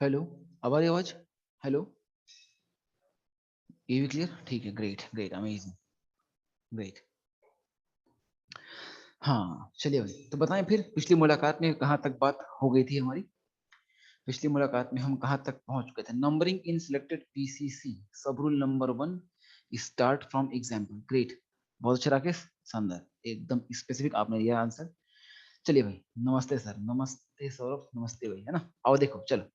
Hello, अब आ रही आवाज? हेलो, ये भी क्लियर? ठीक है, ग्रेट ग्रेट अमेजिंग, ग्रेट। हाँ चलिए भाई, तो बताएं फिर पिछली मुलाकात में कहाँ तक बात हो गई थी हमारी। पिछली मुलाकात में हम कहाँ तक पहुंच चुके थे? नंबरिंग इन सिलेक्टेड पीसीसी, सब rule number 1, start from example. Great, बहुत अच्छा राकेश, शानदार, एकदम स्पेसिफिक आपने दिया आंसर। चलिए भाई, नमस्ते सर, नमस्ते सौरभ, नमस्ते भाई, है ना। आओ देखो, चलो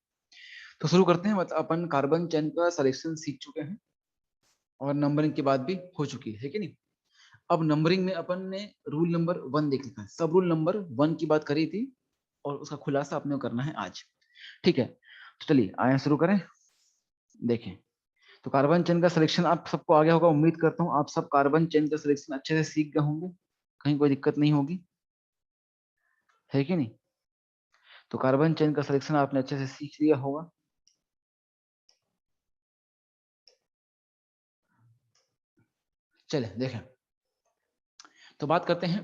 तो शुरू करते हैं। मतलब अपन कार्बन चेन का सिलेक्शन सीख चुके हैं और नंबरिंग की बात भी हो चुकी है कि नहीं। अब नंबरिंग में अपन ने रूल नंबर 1 देख लिखा है, सब रूल नंबर 1 की बात करी थी और उसका खुलासा अपने को करना है आज। ठीक है, तो चलिए आए शुरू करें। देखें, तो कार्बन चेन का सिलेक्शन आप सबको आ गया होगा, उम्मीद करता हूँ आप सब कार्बन चेन का सिलेक्शन अच्छे से सीख गए होंगे, कहीं कोई दिक्कत नहीं होगी, है कि नहीं। तो कार्बन चेन का सिलेक्शन आपने अच्छे से सीख लिया होगा। चले देखें, तो बात करते हैं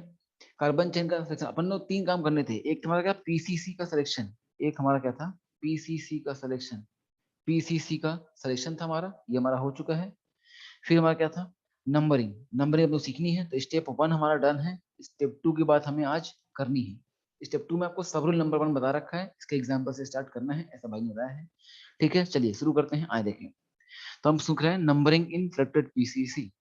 कार्बन चेन का सिलेक्शन। अपन ने 3 काम करने थे। एक हमारा क्या, पीसीसी का सिलेक्शन। एक हमारा क्या था, पीसीसी का सिलेक्शन। पीसीसी का सिलेक्शन था हमारा, ये हमारा हो चुका है। फिर हमारा क्या था, नंबरिंग। नंबरिंग अपने सीखनी है, तो स्टेप 1 हमारा डन है। स्टेप 2 की बात हमें आज करनी है। स्टेप 2 में आपको सब रूल नंबर 1 बता रखा है, इसके एग्जाम्पल से स्टार्ट करना है, ऐसा भाई ने बताया है। ठीक है, चलिए शुरू करते हैं, आए देखें। तो हम सीख रहे हैं नंबरिंग इन सिलेक्टेड पीसीसी।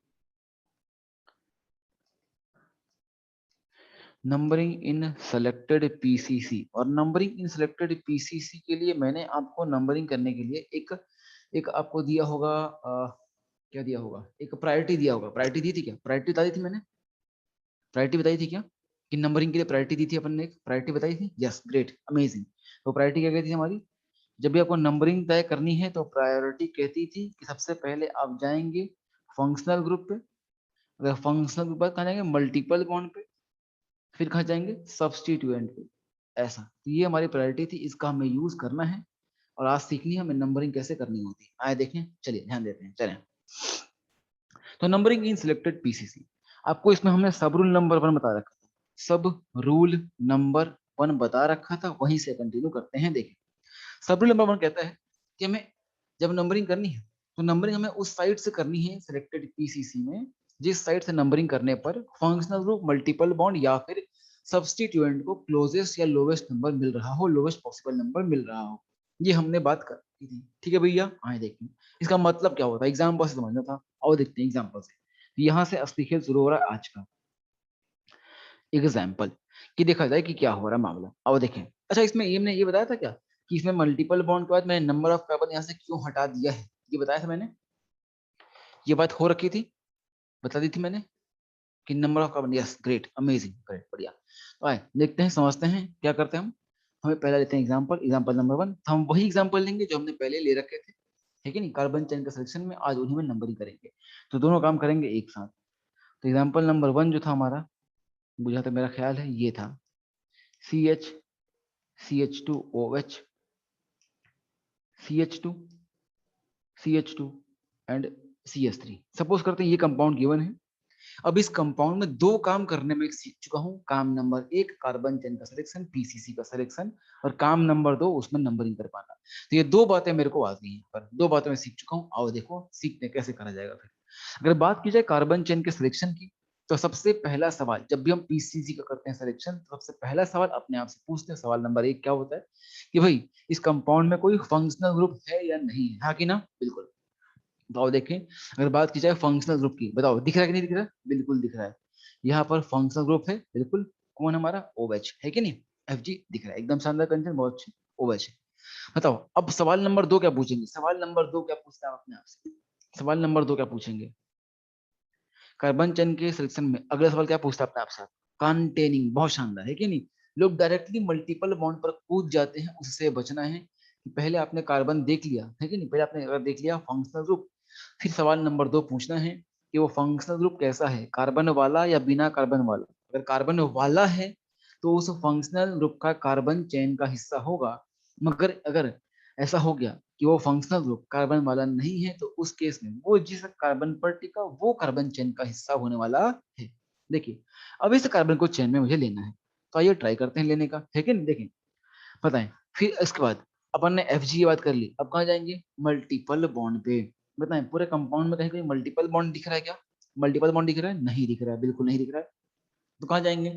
नंबरिंग इन सेलेक्टेड पीसीसी, और नंबरिंग इन सेलेक्टेड पीसीसी के लिए मैंने आपको नंबरिंग करने के लिए एक एक आपको दिया होगा, क्या दिया होगा, एक प्रायोरिटी दिया होगा। प्रायोरिटी दी थी क्या, प्रायोरिटी बता दी थी मैंने, प्रायोरिटी बताई थी क्या कि नंबरिंग के लिए प्रायोरिटी दी थी अपन ने, एक प्रायोरिटी बताई थी। Yes, great amazing. तो प्रायोरिटी क्या कहती थी हमारी, जब भी आपको नंबरिंग तय करनी है तो प्रायोरिटी कहती थी कि सबसे पहले आप जाएंगे फंक्शनल ग्रुप पे। अगर फंक्शनल ग्रुप पर कहाँ जाएंगे, मल्टीपल बॉन्ड पे। फिर कहाँ जाएंगे, सब्सटीट्यूएंट पे। ऐसा, तो ये हमारी प्रायोरिटी थी, इसका हमें यूज करना है और आज सीखनी है हमें नंबरिंग कैसे करनी होती है। आए देखें, चलिए ध्यान देते हैं, चलें। तो नंबरिंग इन सिलेक्टेड पीसीसी, आपको इसमें हमने सब रूल नंबर 1 बता रखा था। सब रूल नंबर 1 बता रखा था, वहीं से कंटिन्यू करते हैं। देखिए, सब रूल नंबर 1 कहता है कि हमें जब नंबरिंग करनी है तो नंबरिंग हमें उस साइड से करनी है सिलेक्टेड पीसीसी में जिस साइड से नंबरिंग करने पर फंक्शनल ग्रुप, मल्टीपल बॉन्ड या फिर सब्सटीट्यूएंट को क्लोजेस्ट या लोवेस्ट नंबर मिल रहा हो, लोवेस्ट पॉसिबल नंबर मिल रहा हो। ये हमने बात की थी। ठीक है भैया, आए देखिए इसका मतलब क्या होता है, एग्जाम्पल से समझना था। और देखते हैं एग्जाम्पल से, तो यहाँ से असली खेल शुरू हो रहा है आज का। एग्जाम्पल कि देखा जाए कि क्या हो रहा है मामला। अब देखें, अच्छा इसमें ये मैंने ये बताया था क्या कि इसमें मल्टीपल बॉन्ड के बाद मैंने नंबर ऑफ कार्बन यहाँ से क्यों हटा दिया है, ये बताया था मैंने। ये बात हो रखी थी, बता दी थी मैंने कि number of carbon. Yes, great amazing, great बढ़िया। तो आए देखते हैं, समझते हैं क्या करते हैं हम। हमें पहला लेते हैं एग्जाम्पल, एग्जाम्पल नंबर 1। तो हम वही एग्जाम्पल लेंगे जो हमने पहले ले रखे थे, ठीक है नहीं, कार्बन चेन का सिलेक्शन में आज उन्हीं में नंबरिंग करेंगे। तो दोनों काम करेंगे एक साथ। तो एग्जाम्पल नंबर 1 जो था हमारा, बुझा तो मेरा ख्याल है ये था, C H, CH2OH, CH2, CH2 and CH3। Suppose करते हैं ये कंपाउंड गिवन है। अब इस कंपाउंड में 2 काम करने में सीख चुका हूं। काम नंबर 1 कार्बन चेन का सिलेक्शन, पीसीसी का सिलेक्शन, और काम नंबर 2 उसमें नंबरिंग कर पाना। तो ये 2 बातें मेरे को आ गई हैं, पर 2 बातें मैं सीख चुका हूं। आओ देखो सीखने कैसे करा जाएगा फिर। अगर बात की जाए कार्बन चेन के सिलेक्शन की, तो सबसे पहला सवाल जब भी हम पीसीसी का करते हैं सिलेक्शन, तो सबसे पहला सवाल अपने आप से पूछते हैं, सवाल नंबर 1 क्या होता है कि भाई इस कंपाउंड में कोई फंक्शनल ग्रुप है या नहीं है, हाँ कि ना, बिल्कुल। तो आओ देखें, अगर बात की जाए फंक्शनल ग्रुप की, बताओ दिख रहा है कि नहीं दिख रहा है, बिल्कुल दिख रहा है। यहाँ पर फंक्शनल ग्रुप है, बिल्कुल। कौन हमारा, OH है कि नहीं, FG दिख रहा है, एकदम शानदार कंटेंट, बहुत अच्छे, OH है। बताओ अब सवाल नंबर 2 क्या पूछेंगे, सवाल नंबर 2 क्या पूछता है अपने आप से, सवाल नंबर 2 क्या पूछेंगे कार्बन चेन के सिलेक्शन में। अगला सवाल क्या पूछता है अपने आप से, कंटेनिंग, बहुत शानदार है कि नहीं। लोग डायरेक्टली मल्टीपल बॉन्ड पर कूद जाते हैं, उससे बचना है कि पहले आपने कार्बन देख लिया है कि नहीं, पहले आपने अगर देख लिया फंक्शनल ग्रुप, फिर सवाल नंबर 2 पूछना है कि वो फंक्शनल ग्रुप कैसा है, कार्बन वाला या बिना कार्बन वाला। अगर कार्बन वाला है तो उस फंक्शनल ग्रुप का कार्बन चेन का हिस्सा होगा। मगर अगर ऐसा हो गया कि वो फंक्शनल ग्रुप कार्बन वाला नहीं है, तो उस केस में वो जिस कार्बन पर टिका वो कार्बन चेन का हिस्सा होने वाला है। देखिए, अब इस कार्बन को चेन में मुझे लेना है, तो आइए ट्राई करते हैं लेने का, है कि नहीं। देखें, बताएं फिर इसके बाद अपन ने एफ जी की बात कर ली, अब कहाँ जाएंगे, मल्टीपल बॉन्ड पे। बताएं पूरे कंपाउंड में कहीं कहीं मल्टीपल बॉन्ड दिख रहा है क्या, मल्टीपल बॉन्ड दिख रहा है, नहीं दिख रहा है, बिल्कुल नहीं दिख रहा है। तो कहाँ जाएंगे,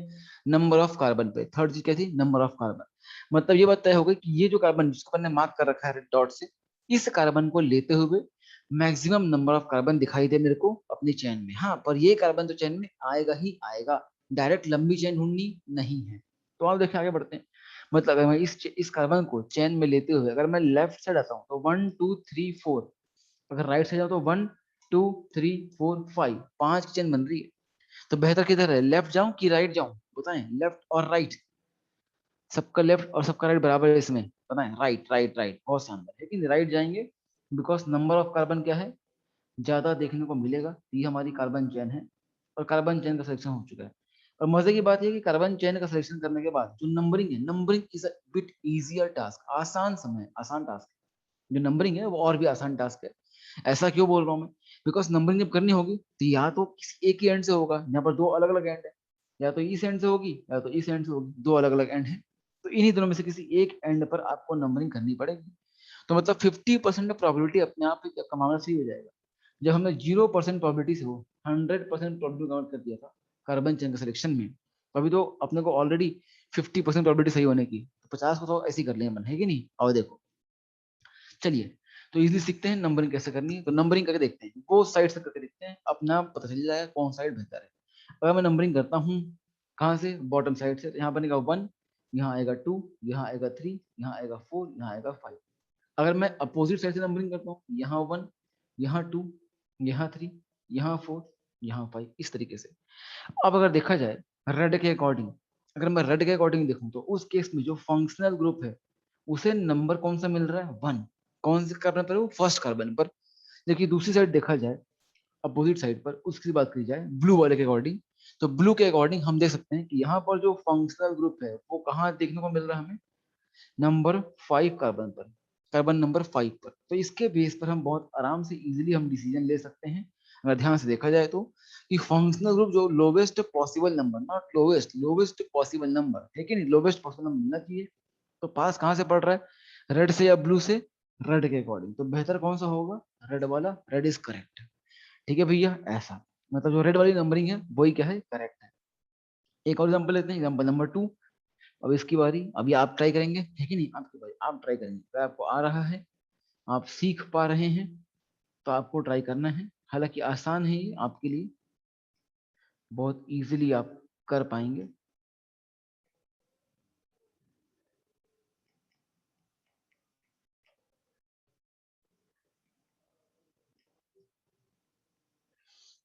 नंबर ऑफ कार्बन पे। थर्ड चीज क्या थी, नंबर ऑफ कार्बन। मतलब ये बात तय हो गई कि ये जो कार्बन जिसको मैंने मार्क कर रखा है रेड डॉट से, इस कार्बन को लेते हुए मैक्सिमम नंबर ऑफ कार्बन दिखाई दे मेरे को अपनी चेन में। हाँ, पर ये कार्बन तो चेन में आएगा ही आएगा, डायरेक्ट लंबी चेन ढूंढनी नहीं है। तो आप देखिए आगे बढ़ते हैं। मतलब अगर मैं इस कार्बन को चेन में लेते हुए अगर मैं लेफ्ट साइड आता हूँ तो 1 2 3 4, अगर राइट साइड जाऊँ तो 1 2 3 4 5, 5 की चेन बन रही है। तो बेहतर किधर है, लेफ्ट जाऊं कि राइट जाऊं, बताएं, लेफ्ट और राइट। सबका लेफ्ट और सबका राइट बराबर है इसमें, बताएं, राइट राइट राइट, बहुत शानदार। लेकिन राइट जाएंगे बिकॉज नंबर ऑफ कार्बन क्या है, ज्यादा देखने को मिलेगा। ये हमारी कार्बन चेन है और कार्बन चेन का सिलेक्शन हो चुका है। और मजे की बात यह कि कार्बन चेन का सिलेक्शन करने के बाद जो नंबरिंग है, numbering is a bit easier task, आसान समय आसान टास्क है। जो नंबरिंग है वो और भी आसान टास्क है। ऐसा क्यों बोल रहा हूँ मैं, बिकॉज नंबरिंग जब करनी होगी तो या तो किसी एक ही एंड से होगा, यहाँ पर दो अलग अलग एंड है, या तो इस एंड से होगी या तो इस एंड से होगी, दो अलग अलग एंड है। तो इन्हीं दोनों में से किसी एक एंड पर आपको नंबरिंग करनी पड़ेगी। तो मतलब 50% प्रोबेबिलिटी अपने आप ही का मामला सही हो जाएगा। जब हमने 0% प्रोबेबिलिटी से वो 100% प्रोबेबिलिटी काउंट कर दिया था कार्बन चेन के सिलेक्शन में, तो अभी तो अपने को ऑलरेडी 50% प्रोबेबिलिटी सही होने की, तो 50 को तो ऐसे ही कर लेंगे मन, है कि नहीं। और देखो चलिए, तो इजीली सीखते हैं नंबरिंग कैसे करनी है। तो नंबरिंग करके देखते हैं, बोथ साइड से करके देखते हैं, अपना पता चल जाएगा कौन साइड बेहतर है। अगर मैं नंबरिंग करता हूँ कहाँ से, बॉटम साइड से, तो यहाँ बनेगा 1, यहाँ आएगा 2, यहाँ आएगा 3, यहाँ आएगा 4, यहाँ आएगा 5। अगर मैं अपोजिट साइड से नंबरिंग करता हूँ, यहाँ 1, यहाँ 2, यहाँ 3, यहाँ 4, यहाँ 5, इस तरीके से। अब अगर देखा जाए रेड के अकॉर्डिंग, अगर मैं रेड के अकॉर्डिंग देखूं तो उस केस में जो फंक्शनल ग्रुप है उसे नंबर कौन सा मिल रहा है, 1। कौन से कार्बन पर, वो फर्स्ट कार्बन पर। जबकि दूसरी साइड देखा जाए, अपोजिट साइड पर उसकी बात की जाए ब्लू वाले के अकॉर्डिंग, तो ब्लू के अकॉर्डिंग हम देख सकते हैं कि यहाँ पर जो फंक्शनल ग्रुप है वो कहाँ देखने को मिल रहा है हमें, नंबर 5 कार्बन पर, कार्बन नंबर 5 पर। तो इसके बेस पर हम बहुत आराम से इजीली हम डिसीजन ले सकते हैं। अगर ध्यान से देखा जाए तो कि फंक्शनल ग्रुप जो lowest possible number, not lowest, lowest possible number है कि नहीं, लोवेस्ट पॉसिबल नंबर मिलना चाहिए। तो पास कहाँ से पड़ रहा है, रेड से या ब्लू से, रेड के अकॉर्डिंग। तो बेहतर कौन सा होगा, रेड वाला, रेड इज करेक्ट। ठीक है भैया, ऐसा मतलब जो रेड वाली नंबरिंग है वही क्या है, करेक्ट है। एक और एग्जांपल लेते हैं, एग्जांपल नंबर 2। अब इसकी बारी, अभी आप ट्राई करेंगे, है कि नहीं, आपकी बारी, आप ट्राई करेंगे। अगर आपको आ रहा है, आप सीख पा रहे हैं, तो आपको ट्राई करना है। हालांकि आसान है ये आपके लिए, बहुत इजीली आप कर पाएंगे।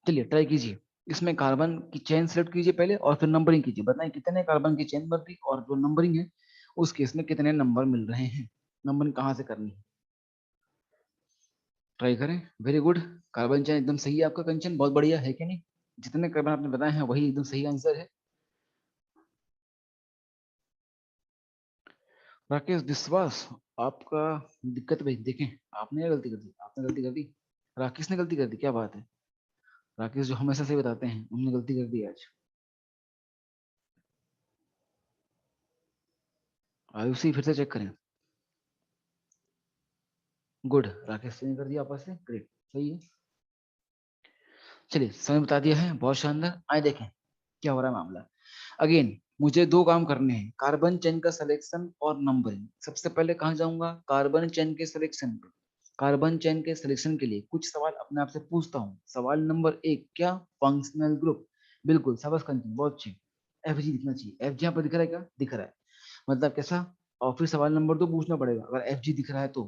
चलिए ट्राई कीजिए। इसमें कार्बन की चेन सेलेक्ट कीजिए पहले और फिर नंबरिंग कीजिए, बताएं कितने कार्बन की चेन बन रही और जो नंबरिंग है उस केस में कितने नंबर मिल रहे हैं, नंबरिंग कहाँ से करनी है। ट्राई करें, वेरी गुड। कार्बन चेन एकदम सही है आपका कंचन, बहुत बढ़िया, है कि नहीं। जितने कार्बन आपने बताए हैं वही एकदम सही आंसर है। राकेश विश्वास, आपका दिक्कत भाई, देखें, आपने गलती कर दी, आपने गलती कर दी, राकेश ने गलती कर दी, क्या बात है। राकेश जो हमेशा से बताते हैं उन्होंने गलती कर दी आज। आयुषी फिर से चेक करें। गुड, राकेश ने कर दिया आपस से, ग्रेट, सही है। चलिए समय बता दिया है, बहुत शानदार। आए देखें क्या हो रहा है मामला। अगेन मुझे दो काम करने हैं, कार्बन चेन का सिलेक्शन और नंबरिंग। सबसे पहले कहाँ जाऊंगा, कार्बन चेन के सिलेक्शन पे। कार्बन चेन के सिलेक्शन के लिए कुछ सवाल अपने आप से पूछता हूँ। सवाल नंबर 1, क्या फंक्शनल ग्रुप, बिल्कुल सबस कंटिन्यू, बहुत अच्छी। एफ जी दिखना चाहिए, एफ जी यहाँ पर दिख रहा है, क्या दिख रहा है, मतलब कैसा। और फिर सवाल नंबर 2 पूछना पड़ेगा, अगर एफ जी दिख रहा है तो,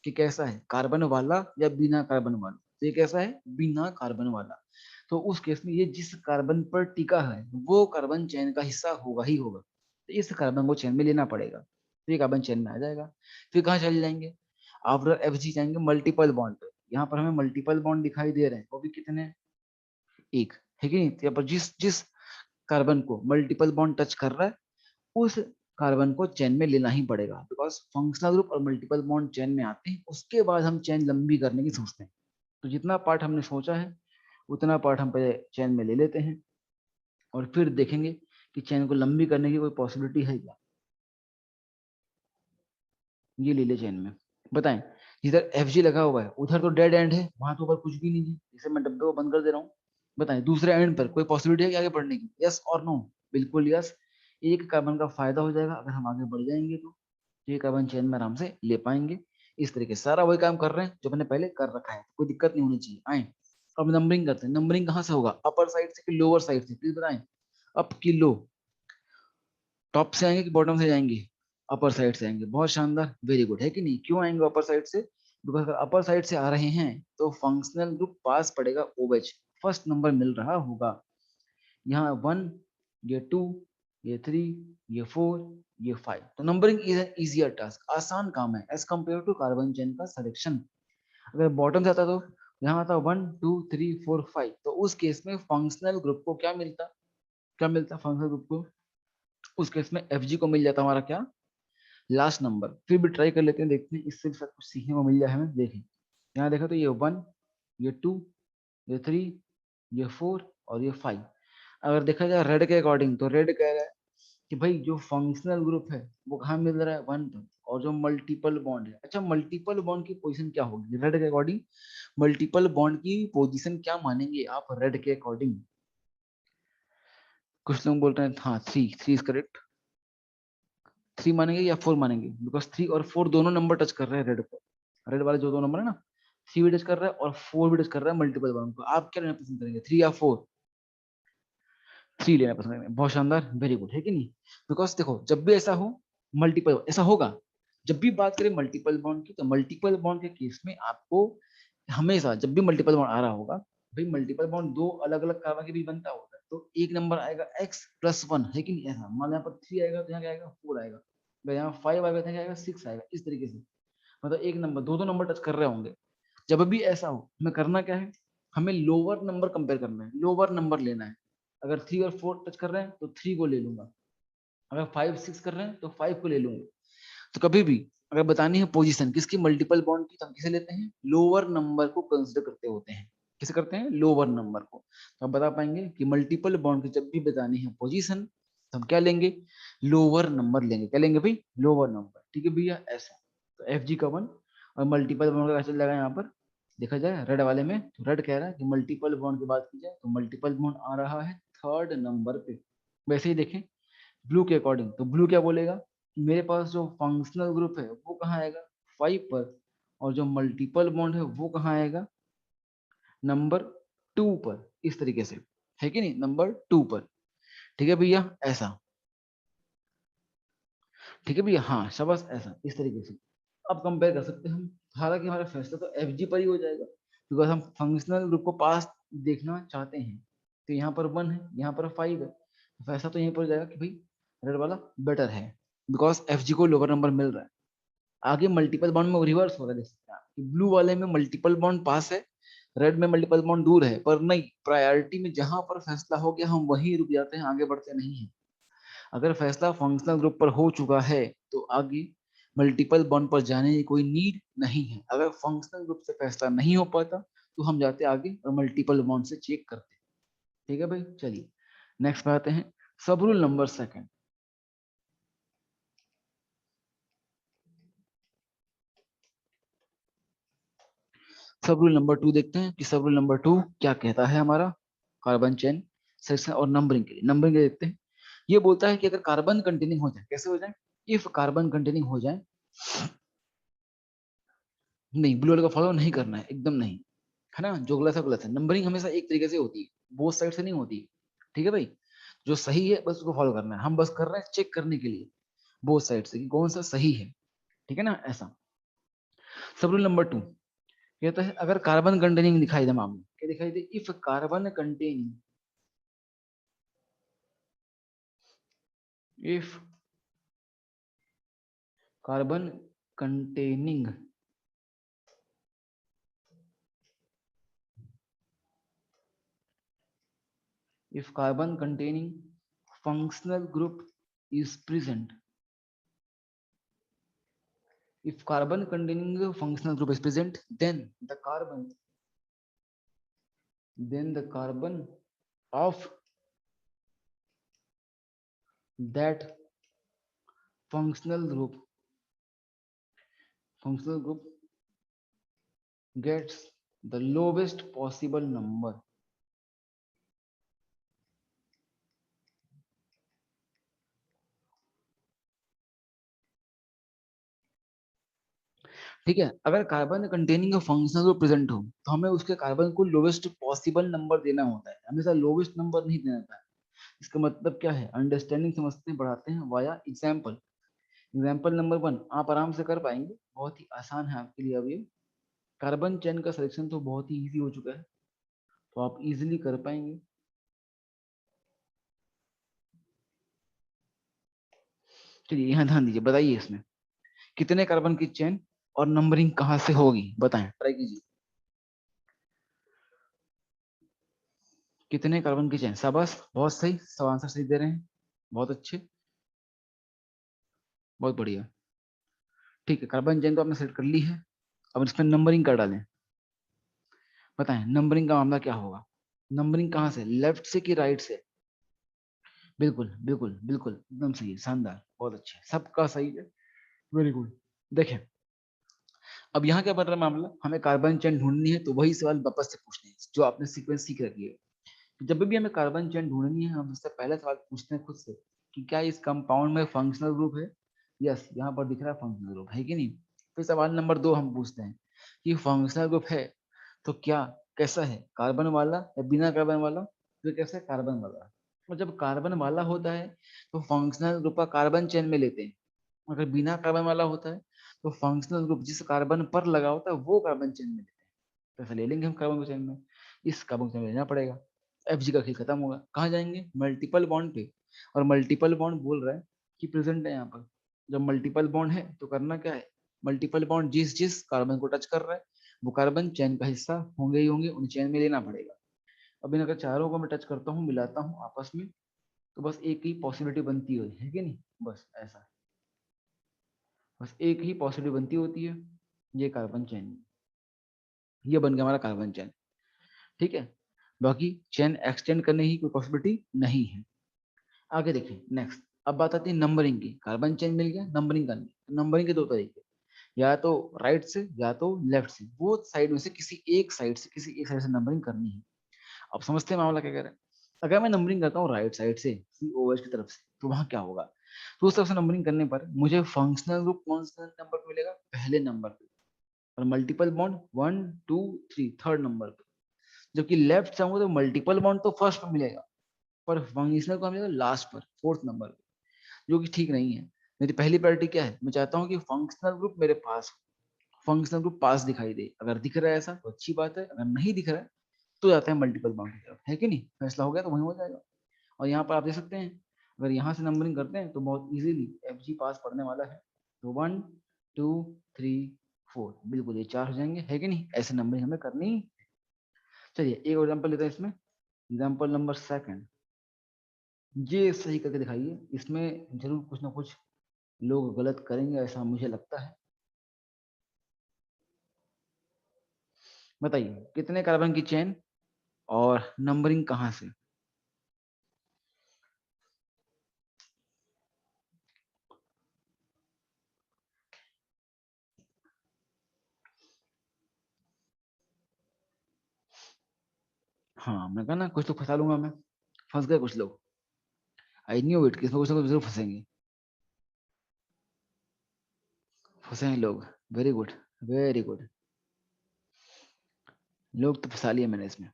कि कैसा है, कार्बन वाला या बिना कार्बन वाला। तो ये कैसा है, बिना कार्बन वाला। तो उस केस में ये जिस कार्बन पर टिका है वो कार्बन चेन का हिस्सा होगा ही होगा, तो इस कार्बन को चेन में लेना पड़ेगा, तो ये कार्बन चेन में आ जाएगा। फिर कहाँ चले जाएंगे, आफ्टर एफ जी जाएंगे मल्टीपल बॉन्ड पे। यहाँ पर हमें मल्टीपल बॉन्ड दिखाई दे रहे हैं, वो भी कितने, एक, है कि नहीं। तो यहाँ पर जिस जिस कार्बन को मल्टीपल बॉन्ड टच कर रहा है उस कार्बन को चेन में लेना ही पड़ेगा, बिकॉज फंक्शनल ग्रुप और मल्टीपल बॉन्ड चेन में आते हैं, उसके बाद हम चेन लंबी करने की सोचते हैं। तो जितना पार्ट हमने सोचा है उतना पार्ट हम पहले चेन में ले लेते हैं और फिर देखेंगे कि चेन को लंबी करने की कोई पॉसिबिलिटी है क्या। ये ले ले चेन में, बताएं जिधर Fg लगा हुआ है उधर तो डेड एंड है, वहां तो ऊपर कुछ भी नहीं है, इसे मैं डब्बे को बंद कर दे रहा हूँ। बताएं दूसरे एंड पर कोई पॉसिबिलिटी है कि आगे बढ़ने की, यस और नो? बिल्कुल यस। एक कार्बन का फायदा हो जाएगा अगर हम आगे बढ़ जाएंगे तो ये कार्बन चेन में आराम से ले पाएंगे। इस तरीके से सारा वही काम कर रहे हैं जो मैंने पहले कर रखा है, कोई दिक्कत नहीं होनी चाहिए। आए अब नंबरिंग करते हैं। नंबरिंग कहाँ से होगा, अपर साइड से कि लोअर साइड से, प्लीज बताएं। अप की लो, टॉप से आएंगे कि बॉटम से जाएंगे? अपर साइड से आएंगे, बहुत शानदार, वेरी गुड, है कि नहीं? क्यों आएंगे अपर साइड से? बिकॉज अगर अपर साइड से आ रहे हैं तो फंक्शनल ग्रुप पास पड़ेगा ओवेज, फर्स्ट नंबर मिल रहा होगा। यहाँ 1, ये 2, ये 3, ये 4, ये 5। तो numbering is an easier task, आसान काम है as compared to carbon chain का सिलेक्शन। अगर बॉटम से आता तो यहाँ आता 1 2 3 4 5, तो उस केस में फंक्शनल ग्रुप को क्या मिलता? क्या मिलता फंक्शनल ग्रुप को? उस केस में Fg को मिल जाता हमारा क्या, लास्ट नंबर। फिर भी ट्राई कर लेते हैं, देखते हैं इससे भी सब कुछ सीखने को मिल जाए हमें। देखें यहाँ देखा तो ये 1, ये 2, ये 3, ये 4 और ये 5। अगर देखा जाए रेड के अकॉर्डिंग तो रेड कह रहा है कि भाई जो फंक्शनल ग्रुप है वो कहाँ मिल रहा है, 1 पर। और जो मल्टीपल बॉन्ड है, अच्छा मल्टीपल बॉन्ड की पोजीशन क्या होगी रेड के अकॉर्डिंग? मल्टीपल बॉन्ड की पोजीशन क्या मानेंगे आप रेड के अकॉर्डिंग? कुछ लोग बोल रहे हैं हाँ 3, 3 इज करेक्ट। 3 मानेंगे या 4 मानेंगे? बिकॉज 3 और 4 दोनों नंबर टच कर रहे हैं रेड पर। रेड वाले जो दो नंबर है ना, 3 भी टच कर रहा है और 4 भी टच कर रहा है मल्टीपल बॉन्ड को। आप क्या लेना पसंद करेंगे, 3 या 4? 3 लेना पसंद करेंगे, बहुत शानदार, वेरी गुड, है कि नहीं? बिकॉज देखो जब भी ऐसा हो, मल्टीपल ऐसा होगा, जब भी बात करें मल्टीपल बॉन्ड की, तो मल्टीपल बॉन्ड के केस में आपको हमेशा जब भी मल्टीपल बॉन्ड आ रहा होगा, भाई मल्टीपल बॉन्ड दो अलग अलग कार्बन के भी बनता होता है, तो एक नंबर आएगा x+1, है कि नहीं? ऐसा मान लो यहाँ पर 3 आएगा तो यहाँ क्या आएगा, 4 आएगा। भाई यहाँ 5 आएगा तो यहाँ क्या आएगा, 6 आएगा। इस तरीके से मतलब एक नंबर दो दो नंबर टच कर रहे होंगे। जब भी ऐसा हो हमें करना क्या है, हमें लोअर नंबर कंपेयर करना है, लोअर नंबर लेना है। अगर 3 और 4 टच कर रहे हैं तो 3 को ले लूंगा, अगर 5 6 कर रहे हैं तो 5 को ले लूंगा। तो कभी भी अगर बतानी है पोजीशन किसकी, मल्टीपल बॉन्ड की, तो हम किसे लेते हैं, लोअर नंबर को कंसिडर करते होते हैं। किसे करते हैं, लोअर नंबर को। तो हम बता पाएंगे कि मल्टीपल बॉन्ड की जब भी बतानी है पोजीशन तो हम क्या लेंगे, लोअर नंबर लेंगे। क्या लेंगे भाई, लोअर नंबर, ठीक है भैया ऐसा। तो Fg का 1 और मल्टीपल बॉन्ड का कैसे लगा यहाँ पर देखा जाए रेड वाले में, तो रेड कह रहा है कि मल्टीपल बॉन्ड की बात की जाए तो मल्टीपल बॉन्ड आ रहा है थर्ड नंबर पे। वैसे ही देखें ब्लू के अकॉर्डिंग, तो ब्लू क्या बोलेगा कि मेरे पास जो फंक्शनल ग्रुप है वो कहाँ आएगा, 5 पर, और जो मल्टीपल बॉन्ड है वो कहाँ आएगा, नंबर 2 पर। इस तरीके से, है कि नहीं, नंबर 2 पर। ठीक है भैया ऐसा, ठीक है भैया, हाँ शाबाश, ऐसा इस तरीके से अब कंपेयर कर सकते हैं हम। हालांकि हमारा फैसला तो Fg पर ही हो जाएगा, बिकॉज हम फंक्शनल ग्रुप को पास देखना चाहते हैं। तो यहाँ पर 1 है, यहाँ पर 5 है, तो फैसला तो यहीं पर हो जाएगा कि भाई रेड वाला बेटर है, बिकॉज Fg को लोअर नंबर मिल रहा है। आगे मल्टीपल बॉन्ड में रिवर्स हो रहा है, देख सकते हैं आप कि ब्लू वाले में मल्टीपल बॉन्ड पास है, रेड में मल्टीपल बॉन्ड दूर है। पर नहीं, प्रायोरिटी में जहां पर फैसला हो गया हम वहीं रुक जाते हैं, आगे बढ़ते नहीं है। अगर फैसला फंक्शनल ग्रुप पर हो चुका है तो आगे मल्टीपल बॉन्ड पर जाने की कोई नीड नहीं है। अगर फंक्शनल ग्रुप से फैसला नहीं हो पाता तो हम जाते आगे और मल्टीपल बॉन्ड से चेक करते। ठीक है भाई, चलिए नेक्स्ट पे आते हैं, सब रूल नंबर सेकंड। सब रूल नंबर 2 देखते हैं कि सब रूल नंबर 2 क्या कहता है हमारा कार्बन चेन सेक्शन और नंबरिंग के लिए। नंबरिंग देखते हैं, ये बोलता है कि अगर कार्बन कंटेनिंग हो जाए, कैसे हो जाए, इफ कार्बन कंटेनिंग हो जाए, नहीं ब्लू वाले को फॉलो नहीं करना है, एकदम नहीं, है ना, जो गलत है गलत है। नंबरिंग हमेशा एक तरीके से होती है, बोथ साइड से नहीं होती। ठीक है भाई, जो सही है बस उसको फॉलो करना है, हम बस कर रहे हैं चेक करने के लिए बोथ साइड से कि कौन सा सही है। ठीक है ना, ऐसा। सब रूल नंबर 2 कहता है अगर कार्बन कंटेनिंग दिखाई दे, मामला क्या दिखाई दे, if carbon containing, if carbon containing if carbon containing functional group is present, if carbon containing functional group is present, then the carbon of that functional group functional group gets the lowest possible number. ठीक है, अगर carbon containing functional group present हो तो हमें उसके carbon को lowest possible number देना होता है, हमेशा लोवेस्ट नंबर नहीं देना होता है। इसका मतलब क्या है, अंडरस्टैंडिंग समझते बढ़ाते हैं वाया एग्जाम्पल। एग्जाम्पल नंबर 1 आप आराम से कर पाएंगे, बहुत ही आसान है आपके लिए। अब ये कार्बन चेन का सिलेक्शन तो बहुत ही इजी हो चुका है, तो आप इजीली कर पाएंगे। चलिए यहाँ ध्यान दीजिए, बताइए इसमें कितने कार्बन की चेन और नंबरिंग कहाँ से होगी, बताएं, ट्राई कीजिए। कितने कार्बन की चेन, शाबाश, बहुत सही, सब आंसर सही दे रहे हैं, बहुत अच्छे, बहुत बढ़िया। ठीक है, कार्बन चेन तो आपने सेलेक्ट कर ली है, अब इसमें नंबरिंग कर डालें। बताएं नंबरिंग का मामला क्या होगा, नंबरिंग कहाँ से, लेफ्ट से कि राइट से? बिल्कुल बिल्कुल बिल्कुल, एकदम सही है, शानदार, बहुत अच्छे, सबका सही है, वेरी गुड। देखें अब यहाँ क्या बन रहा है मामला, हमें कार्बन चेन ढूंढनी है, तो वही सवाल वापस से पूछने हैं जो आपने सीक्वेंस सीख रखी है। जब भी हमें कार्बन चेन ढूंढनी है, हम सबसे पहले सवाल पूछते हैं खुद से कि क्या इस कंपाउंड में फंक्शनल ग्रुप है। यस, यहाँ पर दिख रहा है फंक्शनल ग्रुप है कि नहीं। फिर सवाल नंबर 2 हम पूछते हैं कि फंक्शनल ग्रुप है तो क्या, कैसा है, कार्बन वाला या बिना कार्बन वाला, फिर कैसा है, कार्बन वाला। और जब कार्बन वाला होता है तो फंक्शनल ग्रुप का कार्बन चेन में लेते हैं, अगर बिना कार्बन वाला होता है तो फंक्शनल ग्रुप जिस कार्बन पर लगा होता है वो कार्बन चेन में लेते हैं। तो ऐसा ले लेंगे हम कार्बन चेन में, इस कार्बन चेन में लेना पड़ेगा। एफ जी का खेल खत्म होगा, कहाँ जाएंगे, मल्टीपल बॉन्ड पे। और मल्टीपल बॉन्ड बोल रहा है कि प्रेजेंट है यहाँ पर। जब मल्टीपल बॉन्ड है तो करना क्या है, मल्टीपल बॉन्ड जिस जिस कार्बन को टच कर रहा है वो कार्बन चेन का हिस्सा होंगे ही होंगे, उन चेन में लेना पड़ेगा। अब इन अगर चारों को मैं टच करता हूँ, मिलाता हूँ आपस में, तो बस एक ही पॉसिबिलिटी बनती है कि नहीं, बस ऐसा, बस एक ही पॉसिबिलिटी बनती होती है, ये कार्बन चेन, ये बन गया हमारा कार्बन चेन। ठीक है, बाकी चेन एक्सटेंड करने की कोई पॉसिबिलिटी नहीं है। आगे देखें नेक्स्ट, अब बात आती है नंबरिंग की। कार्बन चेन मिल गया, नंबरिंग करनी, नंबरिंग के दो तरीके, या तो राइट से या तो लेफ्ट से, वो साइड में से किसी एक साइड से, किसी एक साइड से नंबरिंग करनी है। अब समझते हैं मामला क्या कह रहा है। अगर मैं नंबरिंग करता हूँ राइट साइड से, सी ओ एच की तरफ से, तो वहां क्या होगा, तो उस तरफ से नंबरिंग करने पर मुझे फंक्शनल ग्रुप कौन सा नंबर पे मिलेगा, पहले नंबर पे, और मल्टीपल बॉन्ड 1 2 3 थर्ड नंबर पे। जबकि लेफ्ट से आऊंगा तो मल्टीपल बॉन्ड तो फर्स्ट पे मिलेगा, पर फंक्शनल को मिलेगा लास्ट पर, फोर्थ नंबर पे, जो कि ठीक नहीं है। मेरी पहली प्रायोरिटी क्या है, मैं चाहता हूँ कि फंक्शनल ग्रुप मेरे पास, फंक्शनल ग्रुप पास दिखाई दे, अगर दिख रहा है ऐसा तो अच्छी बात है, अगर नहीं दिख रहा है तो जाते हैं मल्टीपल बॉन्ड की तरफ, है कि नहीं, फैसला हो गया तो वहीं हो जाएगा। और यहाँ पर आप देख सकते हैं, अगर यहाँ से नंबरिंग करते हैं तो बहुत इजीली एफ जी पास पढ़ने वाला है, तो 1 2 3 4, बिल्कुल ये 4 हो जाएंगे, है कि नहीं, ऐसे नंबरिंग हमें करनी। चलिए एक एग्जाम्पल लेते हैं इसमें, एग्जाम्पल नंबर 2, ये सही करके दिखाइए, इसमें जरूर कुछ ना कुछ लोग गलत करेंगे ऐसा मुझे लगता है। बताइए कितने कार्बन की चेन और नंबरिंग कहाँ से। हाँ मैं कहा ना कुछ तो फंसा लूंगा मैं, फंस गए कुछ लोग, आई न्यू इट, किसमें कुछ ना कुछ जरूर फंसेंगे, फंसे हैं लोग, वेरी गुड, वेरी गुड, लोग तो फंसा लिए मैंने इसमें।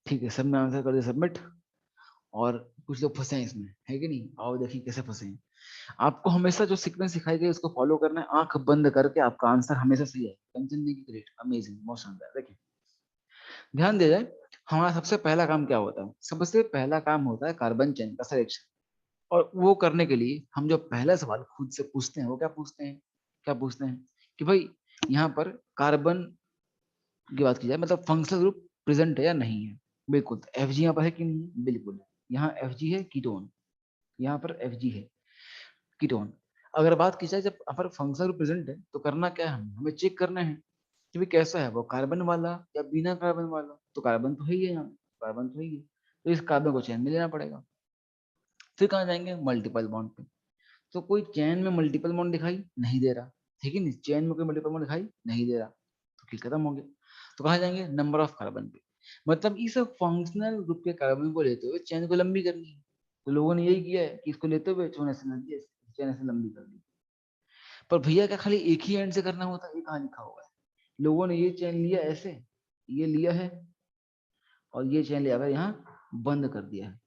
ठीक है, सब में आंसर कर दिया सबमिट, और कुछ लोग फंसे हैं इसमें, है कि नहीं, आओ देखिए कैसे फंसे हैं। आपको हमेशा जो सीक्वेंस सिखाई गई उसको फॉलो करना है, आंख बंद करके, आपका आंसर हमेशा सही है, टेंशन नहीं की, ग्रेट, अमेजिंग, बहुत शानदार। देखिए ध्यान दिया जाए, हमारा सबसे पहला काम क्या होता है, सबसे पहला काम होता है कार्बन चेन का सिलेक्शन। और वो करने के लिए हम जो पहला सवाल खुद से पूछते हैं वो क्या पूछते हैं, क्या पूछते हैं कि भाई यहाँ पर कार्बन की बात की जाए, मतलब फंक्शनल ग्रुप प्रेजेंट है या नहीं है। बिल्कुल, तो एफ जी यहाँ पर है कि नहीं है, बिल्कुल है, यहाँ एफ जी है कीटोन, यहाँ पर एफ जी है कीटोन। अगर बात की जाए जब अपर फंक्शनल ग्रुप प्रेजेंट है तो करना क्या है, हमें चेक करना है कि भाई कैसा है वो, कार्बन वाला या बिना कार्बन वाला, तो कार्बन तो है ही है, यहाँ कार्बन तो है ही है, तो इस कार्बन को चेन में लेना पड़ेगा। फिर कहाँ जाएंगे, मल्टीपल बॉन्ड पे। तो कोई चेन में मल्टीपल बॉन्ड दिखाई नहीं दे रहा, ठीक है नहीं, चेन में कोई मल्टीपल बॉन्ड दिखाई नहीं दे रहा, तो केस खत्म हो गया। तो कहाँ जाएंगे, नंबर ऑफ कार्बन पे। मतलब इस फंक्शनल ग्रुप के कार्बन को लेते हुए चेन को लंबी करनी है। तो लोगों ने यही किया है कि इसको लेते हुए चेन ऐसे लंबी कर दी। पर भैया क्या खाली एक ही एंड से करना होता है, ये कहाँ लिखा हुआ है। लोगों ने ये चेन लिया ऐसे, ये लिया है, और ये चेन लिया यहाँ बंद कर दिया है,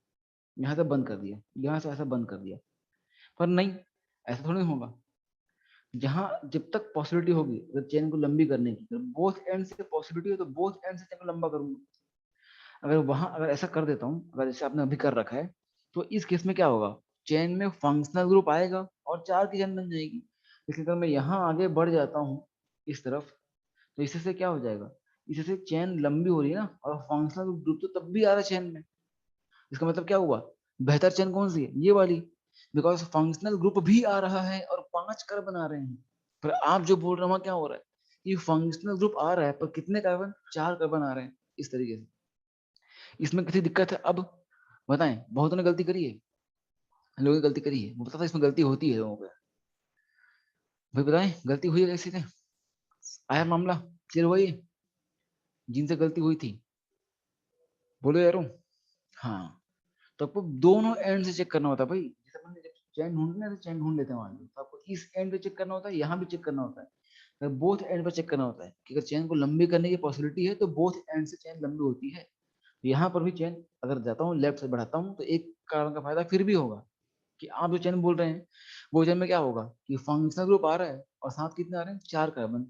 यहाँ से बंद कर दिया, यहाँ से ऐसा बंद कर दिया। पर नहीं, ऐसा थोड़ी होगा। जहां जब तक पॉसिबिलिटी होगी अगर चेन को लंबी करने की, तो बोथ एंड से पॉसिबिलिटी है तो बोथ एंड से चेन को लंबा करूंगा। अगर वहां अगर ऐसा कर देता हूँ, अगर जैसे आपने अभी कर रखा है, तो इस केस में क्या होगा, चेन में फंक्शनल ग्रुप आएगा और 4 की चेन बन जाएगी। इसलिए अगर मैं यहाँ आगे बढ़ जाता हूँ इस तरफ, तो इससे से क्या हो जाएगा, इससे चेन लंबी हो रही है ना, और फंक्शनल ग्रुप तो तब भी आ रहा है चेन में। इसका मतलब क्या हुआ, बेहतर चेन कौन सी है, ये वाली, बिकॉज फंक्शनल ग्रुप भी आ रहा है और 5 कार्बन आ रहे हैं। पर आप जो बोल रहे हो क्या हो रहा है, ये फंक्शनल ग्रुप आ रहा है पर कितने कार्बन, 4 कार्बन आ रहे हैं, इस तरीके से। इसमें किसी दिक्कत है अब, बताएं, बहुतों ने गलती करी है, लोगों ने गलती करी है, मुझे पता था इसमें गलती होती है लोगों को। भाई बताएं गलती हुई है कैसे से, आया मामला क्लियर हुआ ये, जिनसे गलती हुई थी, बोलो यारो। हाँ, तो आपको दोनों एंड से चेक करना होता है भाई। जैसे अपन ने जब चैन ढूंढना है तो चैन ढूंढ लेते हैं मान लो, तो आपको इस एंड पे चेक करना होता है, यहाँ भी चेक करना होता है, बोथ एंड पे चेक करना होता है कि अगर चैन को लंबी करने की पॉसिबिलिटी है तो बोथ एंड से चैन लंबी होती है। तो यहाँ पर भी चैन अगर जाता हूँ लेफ्ट से बढ़ाता हूँ तो एक कारण का फायदा फिर भी होगा कि आप जो चैन बोल रहे हैं वो चैन में क्या होगा कि फंक्शनल ग्रुप आ रहा है और साथ कितने आ रहे हैं, 4 कार्बन।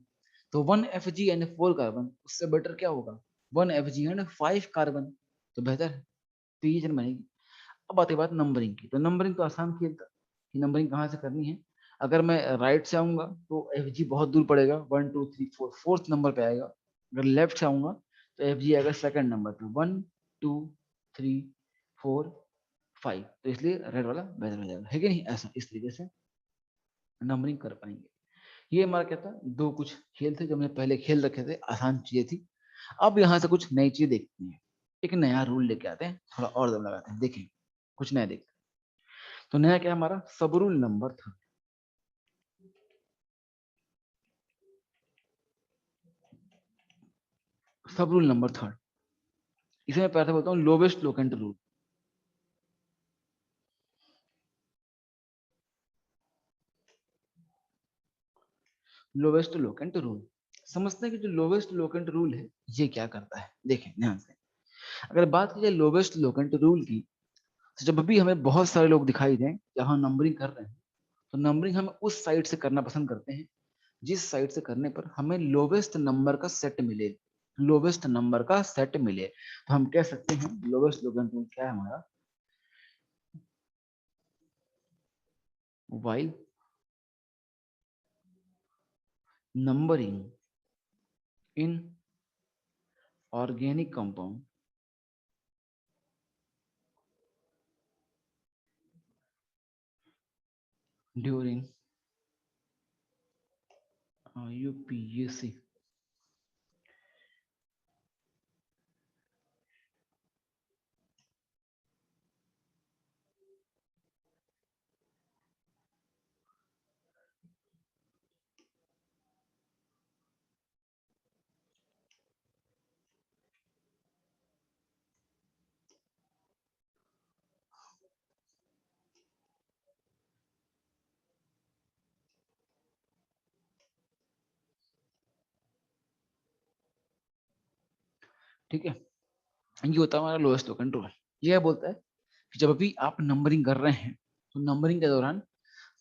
तो 1 Fg एंड 4 कार्बन, उससे बेटर क्या होगा, 1 Fg एंड 5 कार्बन, तो बेहतर है, तो ये चैन बनेगी। अब आती बात नंबरिंग की, तो नंबरिंग तो आसान खेल था कि नंबरिंग कहाँ से करनी है। अगर मैं राइट से आऊंगा तो एफ जी बहुत दूर पड़ेगा, 1 2 3 4 फोर्थ नंबर पे आएगा। अगर लेफ्ट से आऊंगा तो एफ जी आएगा सेकंड नंबर पे, 1 2 3 4 5, तो इसलिए रेड वाला बेहतर हो जाएगा, है कि नहीं, ऐसा इस तरीके से नंबरिंग कर पाएंगे। ये हमारा क्या था, दो कुछ खेल थे जो हमने पहले खेल रखे थे, आसान चीजें थी। अब यहाँ से कुछ नई चीज देखते हैं, एक नया रूल लेके आते हैं, थोड़ा और दम लगाते हैं, देखें कुछ नया देखते हैं। तो नया क्या हमारा, सब रूल नंबर था, सब रूल नंबर थर्ड। इसे मैं पहले बोलता हूँ lowest locant rule. Lowest locant rule समझते हैं कि जो लोवेस्ट लोकेंट रूल है ये क्या करता है, देखें ध्यान से। अगर बात की जाए लोवेस्ट लोकेंट रूल की, तो जब भी हमें बहुत सारे लोग दिखाई दें जहां नंबरिंग कर रहे हैं, तो नंबरिंग हम उस साइड से करना पसंद करते हैं जिस साइड से करने पर हमें लोवेस्ट नंबर का सेट मिले, लोवेस्ट नंबर का सेट मिले। तो हम कह सकते हैं लोवेस्ट लोकेंट रूल क्या है हमारा, while numbering in organic compound during UPAC, ठीक है, ये होता है हमारा लोएस्ट लोकेंट रूल। ये बोलता है कि जब भी आप नंबरिंग कर रहे हैं तो नंबरिंग के दौरान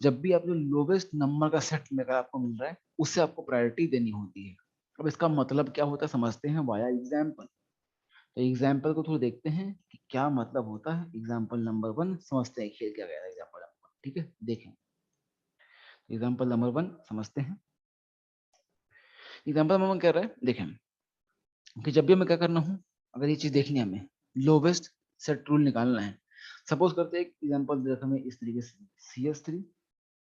जब भी आप जो लोवेस्ट नंबर का सेट में आपको मिल रहा है उससे आपको प्रायोरिटी देनी होती है। अब इसका मतलब क्या होता है समझते हैं वाया एग्जाम्पल। तो एग्जाम्पल को थोड़ा देखते हैं कि क्या मतलब होता है। एग्जाम्पल नंबर 1 समझते हैं खेल क्या गया है एग्जाम्पल नंबर 1, ठीक है, देखें एग्जाम्पल नंबर 1 समझते हैं। एग्जाम्पल नंबर 1 कह रहा है देखें कि जब भी हमें क्या करना हो, अगर ये चीज देखनी है हमें, लोवेस्ट सेट रूल निकालना है। सपोज करते हैं एग्जाम्पल दे रखा हमें इस तरीके से, CH3,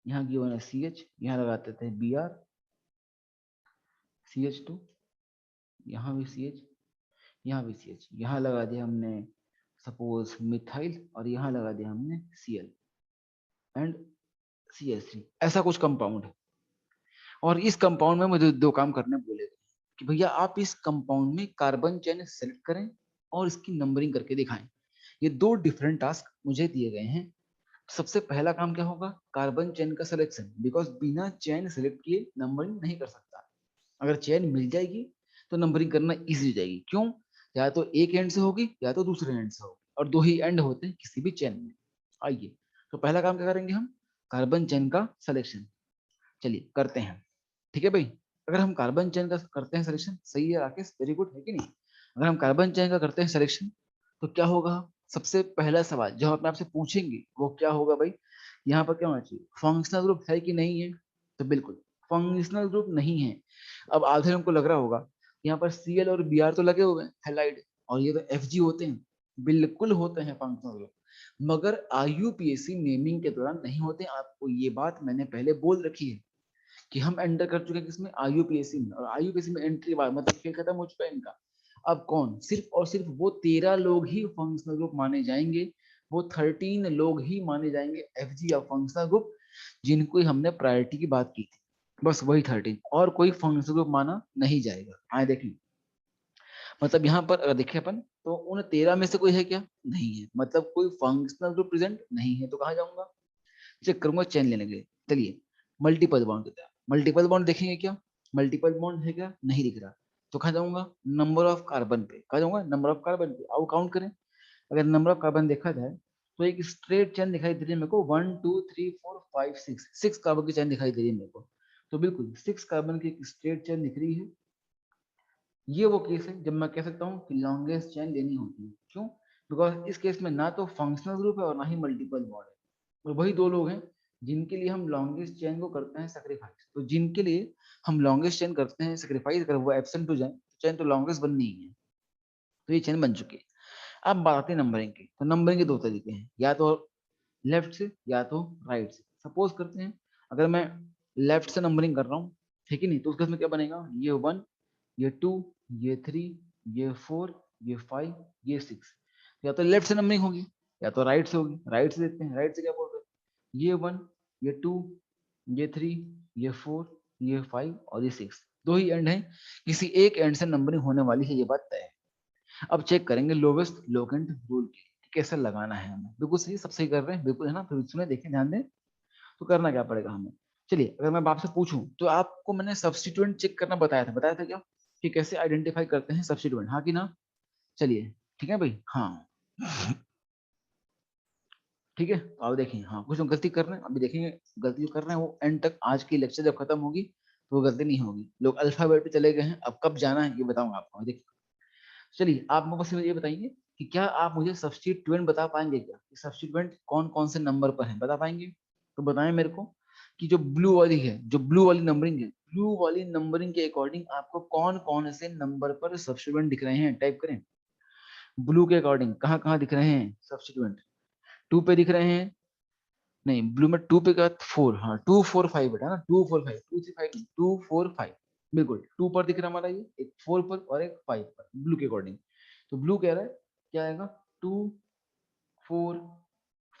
यहाँ गिवन है CH, यहाँ लगाते थे Br, CH2, यहाँ भी CH, यहाँ भी CH, यहाँ लगा दिया हमने सपोज मिथाइल और यहाँ लगा दिया हमने Cl एंड CH3, ऐसा कुछ कंपाउंड है। और इस कंपाउंड में मुझे दो काम करने बोले गए कि भैया आप इस कंपाउंड में कार्बन चेन सेलेक्ट करें और इसकी नंबरिंग करके दिखाएं। ये दो डिफरेंट टास्क मुझे दिए गए हैं। सबसे पहला काम क्या होगा, कार्बन चेन का सिलेक्शन, बिकॉज बिना चेन सेलेक्ट किए नंबरिंग नहीं कर सकता। अगर चेन मिल जाएगी तो नंबरिंग करना इजी हो जाएगी। क्यों, या तो एक एंड से होगी या तो दूसरे एंड से होगी, और दो ही एंड होते हैं किसी भी चेन में। आइए, तो पहला काम क्या करेंगे हम, कार्बन चेन का सिलेक्शन। चलिए करते हैं, ठीक है भाई। अगर हम कार्बन चेन का करते हैं सिलेक्शन, सही है राकेश, वेरी गुड, है कि नहीं। अगर हम कार्बन चेन का करते हैं सिलेक्शन तो क्या होगा, सबसे पहला सवाल जो अपने आपसे पूछेंगे वो क्या होगा भाई, यहाँ पर क्या होना चाहिए, फंक्शनल ग्रुप है कि नहीं है। तो बिल्कुल फंक्शनल ग्रुप नहीं है। अब आधे लोगों को लग रहा होगा यहाँ पर Cl और Br तो लगे हुए हैं हैलाइड, और ये तो Fg होते हैं। बिल्कुल होते हैं फंक्शनल ग्रुप, मगर IUPAC नेमिंग के दौरान नहीं होते। आपको ये बात मैंने पहले बोल रखी है कि हम एंटर कर चुके हैं किसमें, IUPAC में, और IUPAC में एंट्री बार मतलब खेल खत्म हो चुका है इनका। अब कौन, सिर्फ और सिर्फ वो 13 लोग ही फंक्शनल ग्रुप माने जाएंगे, वो 13 लोग ही माने जाएंगे FG या फंक्शनल ग्रुप, जिनको हमने प्रायोरिटी की बात की थी। बस वही 13, और कोई फंक्शनल ग्रुप माना नहीं जाएगा। आए देखिए, मतलब यहाँ पर अगर देखें अपन तो उन 13 में से कोई है क्या, नहीं है, मतलब कोई फंक्शनल ग्रुप प्रेजेंट नहीं है। तो कहाँ जाऊंगा, चेक करूंगा चेन लेने के लिए। चलिए मल्टीपल बॉन्ड देता है, मल्टीपल बॉन्ड देखेंगे क्या, मल्टीपल बॉन्ड है क्या, नहीं दिख रहा। तो कहाँ जाऊंगा, नंबर ऑफ कार्बन पे, कहाँ जाऊंगा, नंबर ऑफ कार्बन पे, आओ काउंट करें। अगर नंबर ऑफ कार्बन देखा जाए तो एक स्ट्रेट चेन दिखाई दे रही है मेरे को, 1 2 3 4 5 6, 6 कार्बन की चेन दिखाई दे रही है मेरे को। तो बिल्कुल 6 कार्बन की एक स्ट्रेट चेन दिख रही है। ये वो केस है जब मैं कह सकता हूँ कि लॉन्गेस्ट चेन लेनी होती है। क्यों, बिकॉज इस केस में ना तो फंक्शनल ग्रुप है और ना ही मल्टीपल बॉन्ड है, और वही दो लोग हैं जिनके लिए हम लॉन्गेस्ट चेन को करते हैं सेक्रीफाइस। तो जिनके लिए हम लॉन्गेस्ट चेन करते हैं सेक्रीफाइस, अगर वो एब्सेंट हो जाए तो चेन तो लॉन्गेस्ट बननी ही है। तो ये चेन बन चुकी है। अब बात आती है नंबरिंग की। तो नंबरिंग के दो तरीके हैं, या तो लेफ्ट से या तो राइट से। सपोज करते हैं अगर मैं लेफ्ट से नंबरिंग कर रहा हूँ, ठीक है नहीं, तो उसके में क्या बनेगा, ये 1, ये 2, ये 3, ये 4, ये 5, ये 6। या तो लेफ्ट से नंबरिंग होगी या तो राइट से होगी। राइट से देखते हैं, राइट से क्या बोल रहे हैं, ये 1, ये 2, ये 3, ये 4, ये 5 और ये 6, दो ही एंड है, किसी एक एंड से नंबरिंग होने वाली है, ये बात तय है। अब चेक करेंगे लोवेस्ट लोकेंट रूल के कैसे लगाना है हमें। बिल्कुल सही, सब सही कर रहे हैं, बिल्कुल है ना, फिर सुने देखें ध्यान दें। तो करना क्या पड़ेगा हमें, चलिए अगर मैं आपसे पूछूं तो आपको मैंने सब्स्टिट्यूएंट चेक करना बताया था क्या, कि कैसे आइडेंटिफाई करते हैं सब्स्टिट्यूएंट, हाँ कि ना। चलिए ठीक है भाई, हाँ ठीक है। तो आप देखिए, हाँ कुछ लोग गलती कर रहे हैं, अभी देखेंगे गलती जो कर रहे हैं वो एंड तक, आज की लेक्चर जब खत्म होगी तो वो गलती नहीं होगी। लोग अल्फाबेट पे चले गए हैं, अब कब जाना है ये बताऊंगा आपको, देखिए। चलिए आप मुझे बस ये बताइए कि क्या आप मुझे सब्स्टिट्यूएंट बता पाएंगे क्या, सब्स्टिट्यूएंट कौन कौन से नंबर पर है, बता पाएंगे। तो बताएं मेरे को कि जो ब्लू वाली है, जो ब्लू वाली नंबरिंग है, ब्लू वाली नंबरिंग के अकॉर्डिंग आपको कौन कौन से नंबर पर सब्स्टिट्यूएंट दिख रहे हैं, टाइप करें। ब्लू के अकॉर्डिंग कहाँ कहाँ दिख रहे हैं सब्स्टिट्यूएंट, 2 पे दिख रहे हैं, नहीं ब्लू में 2 पे का 4, हाँ 2 4 5 बेटा ना, 2 4 5, 2 3 5, 2 4 5, बिल्कुल 2 पर दिख रहा है हमारा, ये एक 4 पर और एक 5 पर ब्लू के अकॉर्डिंग। तो ब्लू कह रहा है क्या आएगा, 2 4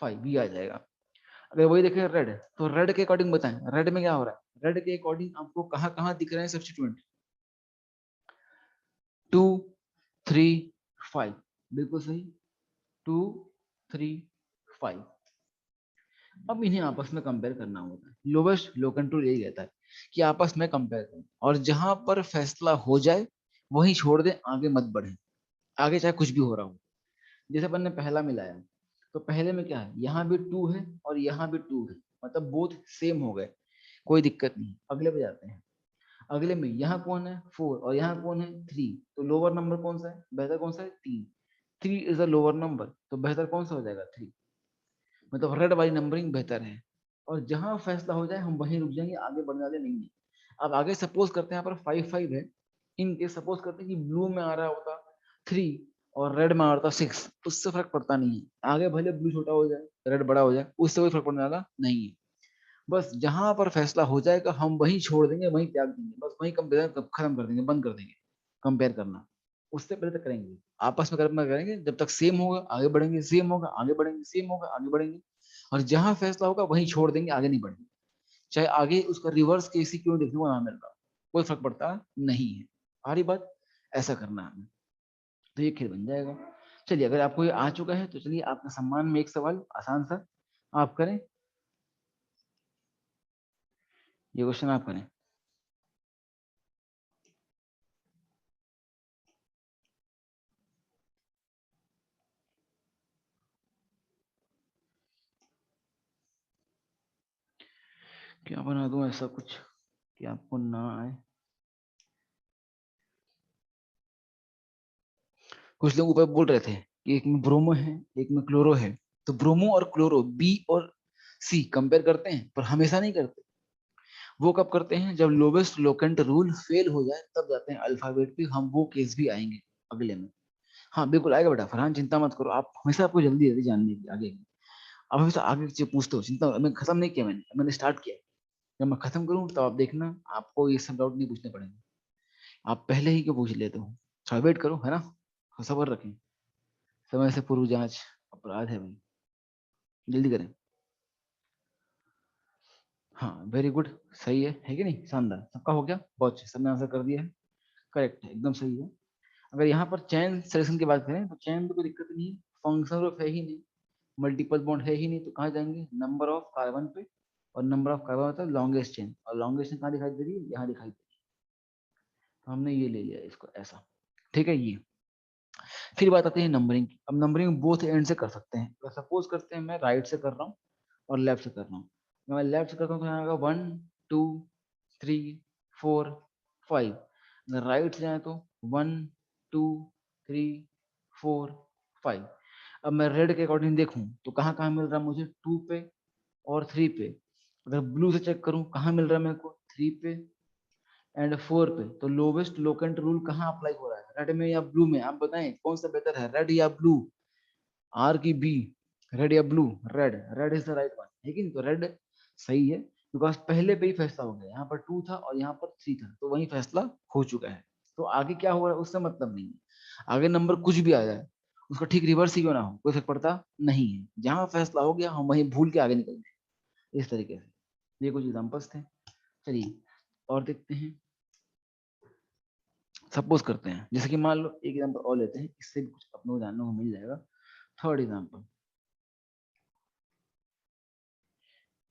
5 भी आ जाएगा। अगर वही देखें रेड, तो रेड के अकॉर्डिंग बताएं, रेड में क्या हो रहा है, रेड के अकॉर्डिंग आपको कहाँ कहाँ दिख रहे हैं सब्स्टिट्यूएंट, 2 3 5, बिल्कुल सही, 2 3 5। अब इन्हें आपस में कंपेयर करना होता है, लोवेस्ट लो कंट्रोल यही रहता है कि आपस में कंपेयर करें, और जहां पर फैसला हो जाए वहीं छोड़ दें, आगे मत बढ़े, आगे चाहे कुछ भी हो रहा हो। जैसे अपन ने पहला मिलाया, तो पहले में क्या है, यहाँ भी 2 है और यहाँ भी 2 है, मतलब बोथ सेम हो गए, कोई दिक्कत नहीं। अगले पे जाते हैं, अगले में यहाँ कौन है 4 और यहाँ कौन है 3, तो लोअर नंबर कौन सा है, बेहतर कौन सा है 3, 3 इज अ लोअर नंबर, तो बेहतर कौन सा हो जाएगा 3, मतलब रेड वाली नंबरिंग बेहतर है। और जहां फैसला हो जाए हम वहीं रुक जाएंगे, आगे बढ़ने वाले नहीं है। अब आगे सपोज करते हैं यहाँ पर 5 5 है, इन केस सपोज करते हैं कि ब्लू में आ रहा होता 3 और रेड में आ रहा था 6, उससे फर्क पड़ता नहीं है, आगे भले ब्लू छोटा हो जाए रेड बड़ा हो जाए, उससे कोई फर्क पड़ने वाला नहीं है। बस जहां पर फैसला हो जाएगा हम वहीं छोड़ देंगे, वहीं त्याग देंगे, बस वहीं कंपेयर खत्म कर देंगे, बंद कर देंगे कंपेयर करना। उससे पहले तक करेंगे, आपस में कर्म करेंगे, जब तक सेम होगा आगे बढ़ेंगे, सेम होगा आगे बढ़ेंगे, सेम होगा आगे बढ़ेंगे, और जहां फैसला होगा वहीं छोड़ देंगे, आगे नहीं बढ़ेंगे, चाहे आगे उसका रिवर्स केसी क्यों देखने को ना मिल रहा, कोई फर्क पड़ता नहीं है। आ रही बात? ऐसा करना है हमें, तो ये खेल बन जाएगा। चलिए, अगर आपको ये आ चुका है तो चलिए आपका सम्मान में एक सवाल आसान सा आप करें, ये क्वेश्चन आप करें। क्या बना दूं ऐसा कुछ कि आपको ना आए? कुछ लोग ऊपर बोल रहे थे कि एक में ब्रोमो है एक में क्लोरो है, तो ब्रोमो और क्लोरो बी और सी कंपेयर करते हैं, पर हमेशा नहीं करते। वो कब करते हैं? जब लोवेस्ट लोकेंट रूल फेल हो जाए तब जाते हैं अल्फाबेट पे, हम वो केस भी आएंगे अगले में। हाँ बिल्कुल आएगा बेटा, फरहान चिंता मत करो, आप हमेशा, आपको जल्दी जल्दी जानने की आगे, आप हमेशा आगे चीज पूछते हो, चिंता, मैं खत्म नहीं किया, मैंने स्टार्ट किया, जब मैं खत्म करूँ तो आप देखना आपको ये सब डाउट नहीं पूछने पड़ेंगे, आप पहले ही क्यों पूछ लेते हो। थोड़ा वेट करो, है ना, सब्र रखें, समय से पूर्व जांच अपराध है भाई, जल्दी करें। हाँ वेरी गुड, सही है कि नहीं, शानदार, सबका हो गया, बहुत अच्छे, सबने आंसर कर दिया है, करेक्ट है, एकदम सही है। अगर यहाँ पर चैन सिलेक्शन की बात करें तो चैन तो कोई दिक्कत नहीं है, फंक्शनल ग्रुप है ही नहीं, मल्टीपल बॉन्ड है ही नहीं, तो कहाँ जाएंगे, नंबर ऑफ कार्बन पे, और नंबर ऑफ कार्बन मतलब लॉन्गेस्ट चेन, और लॉन्गेस्ट चेन कहाँ दिखाई दे रही है, यहाँ दिखाई दे रही है, तो हमने ये ले लिया इसको ऐसा, ठीक है ये। फिर बात आती है नंबरिंग की, अब नंबरिंग बोथ एंड से कर सकते हैं, तो सपोज करते हैं मैं राइट से कर रहा हूँ और लेफ्ट से कर रहा हूँ, मैं लेफ्ट से करता हूँ तो यहाँ आएगा 1 2 3 4 5, अगर राइट से जाए तो 1 2 3 4 5। अब मैं रेड के अकॉर्डिंग देखूं तो कहाँ कहाँ मिल रहा है मुझे, 2 पे और 3 पे, अगर ब्लू से चेक करूं कहाँ मिल रहा है मेरे को, 3 पे एंड 4 पे, तो लोवेस्ट लोकेंट रूल कहाँ अप्लाई हो रहा है, रेड में या ब्लू में, आप बताएं कौन सा बेहतर है, रेड या ब्लू, आर की बी, रेड या blue, red, red is the right one, है कि नहीं, तो रेड सही है, बिकॉज पहले पे ही फैसला हो गया, यहाँ पर 2 था और यहाँ पर 3 था, तो वही फैसला हो चुका है, तो आगे क्या हो रहा है उससे मतलब नहीं है, आगे नंबर कुछ भी आ जाए उसका ठीक रिवर्स ही क्यों ना हो, कोई फर्क पड़ता नहीं है, जहां फैसला हो गया हम वहीं भूल के आगे निकल गए, इस तरीके से। ये कुछ एग्जाम्पल्स थे, चलिए और देखते हैं। सपोज करते हैं, जैसे कि मान लो एक एग्जाम्पल और लेते हैं, इससे भी कुछ अपने को जानने को मिल जाएगा। थर्ड एग्जाम्पल,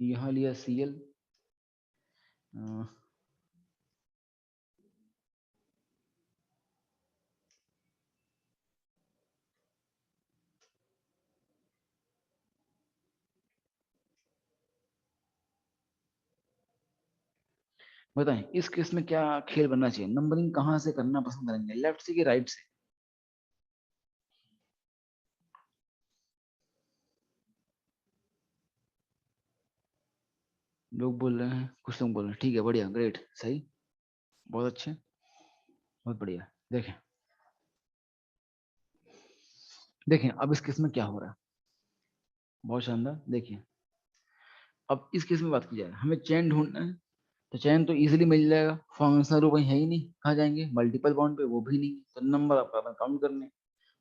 यहाँ लिया Cl, बताएं इस केस में क्या खेल बनना चाहिए, नंबरिंग कहाँ से करना पसंद करेंगे, लेफ्ट से कि राइट से? लोग बोल रहे हैं, कुछ लोग बोल रहे हैं, ठीक है बढ़िया, ग्रेट, सही, बहुत अच्छे, बहुत बढ़िया। देखें, देखें अब इस केस में क्या हो रहा है, बहुत शानदार, देखिए अब इस केस में बात की जाए, हमें चैन ढूंढना है, तो चैन तो इजीली मिल जाएगा, फंक्शनल ग्रुप कहीं है ही नहीं, कहाँ जाएंगे, मल्टीपल बॉन्ड पे, वो भी नहीं, तो नंबर ऑफ कार्बन काउंट करने,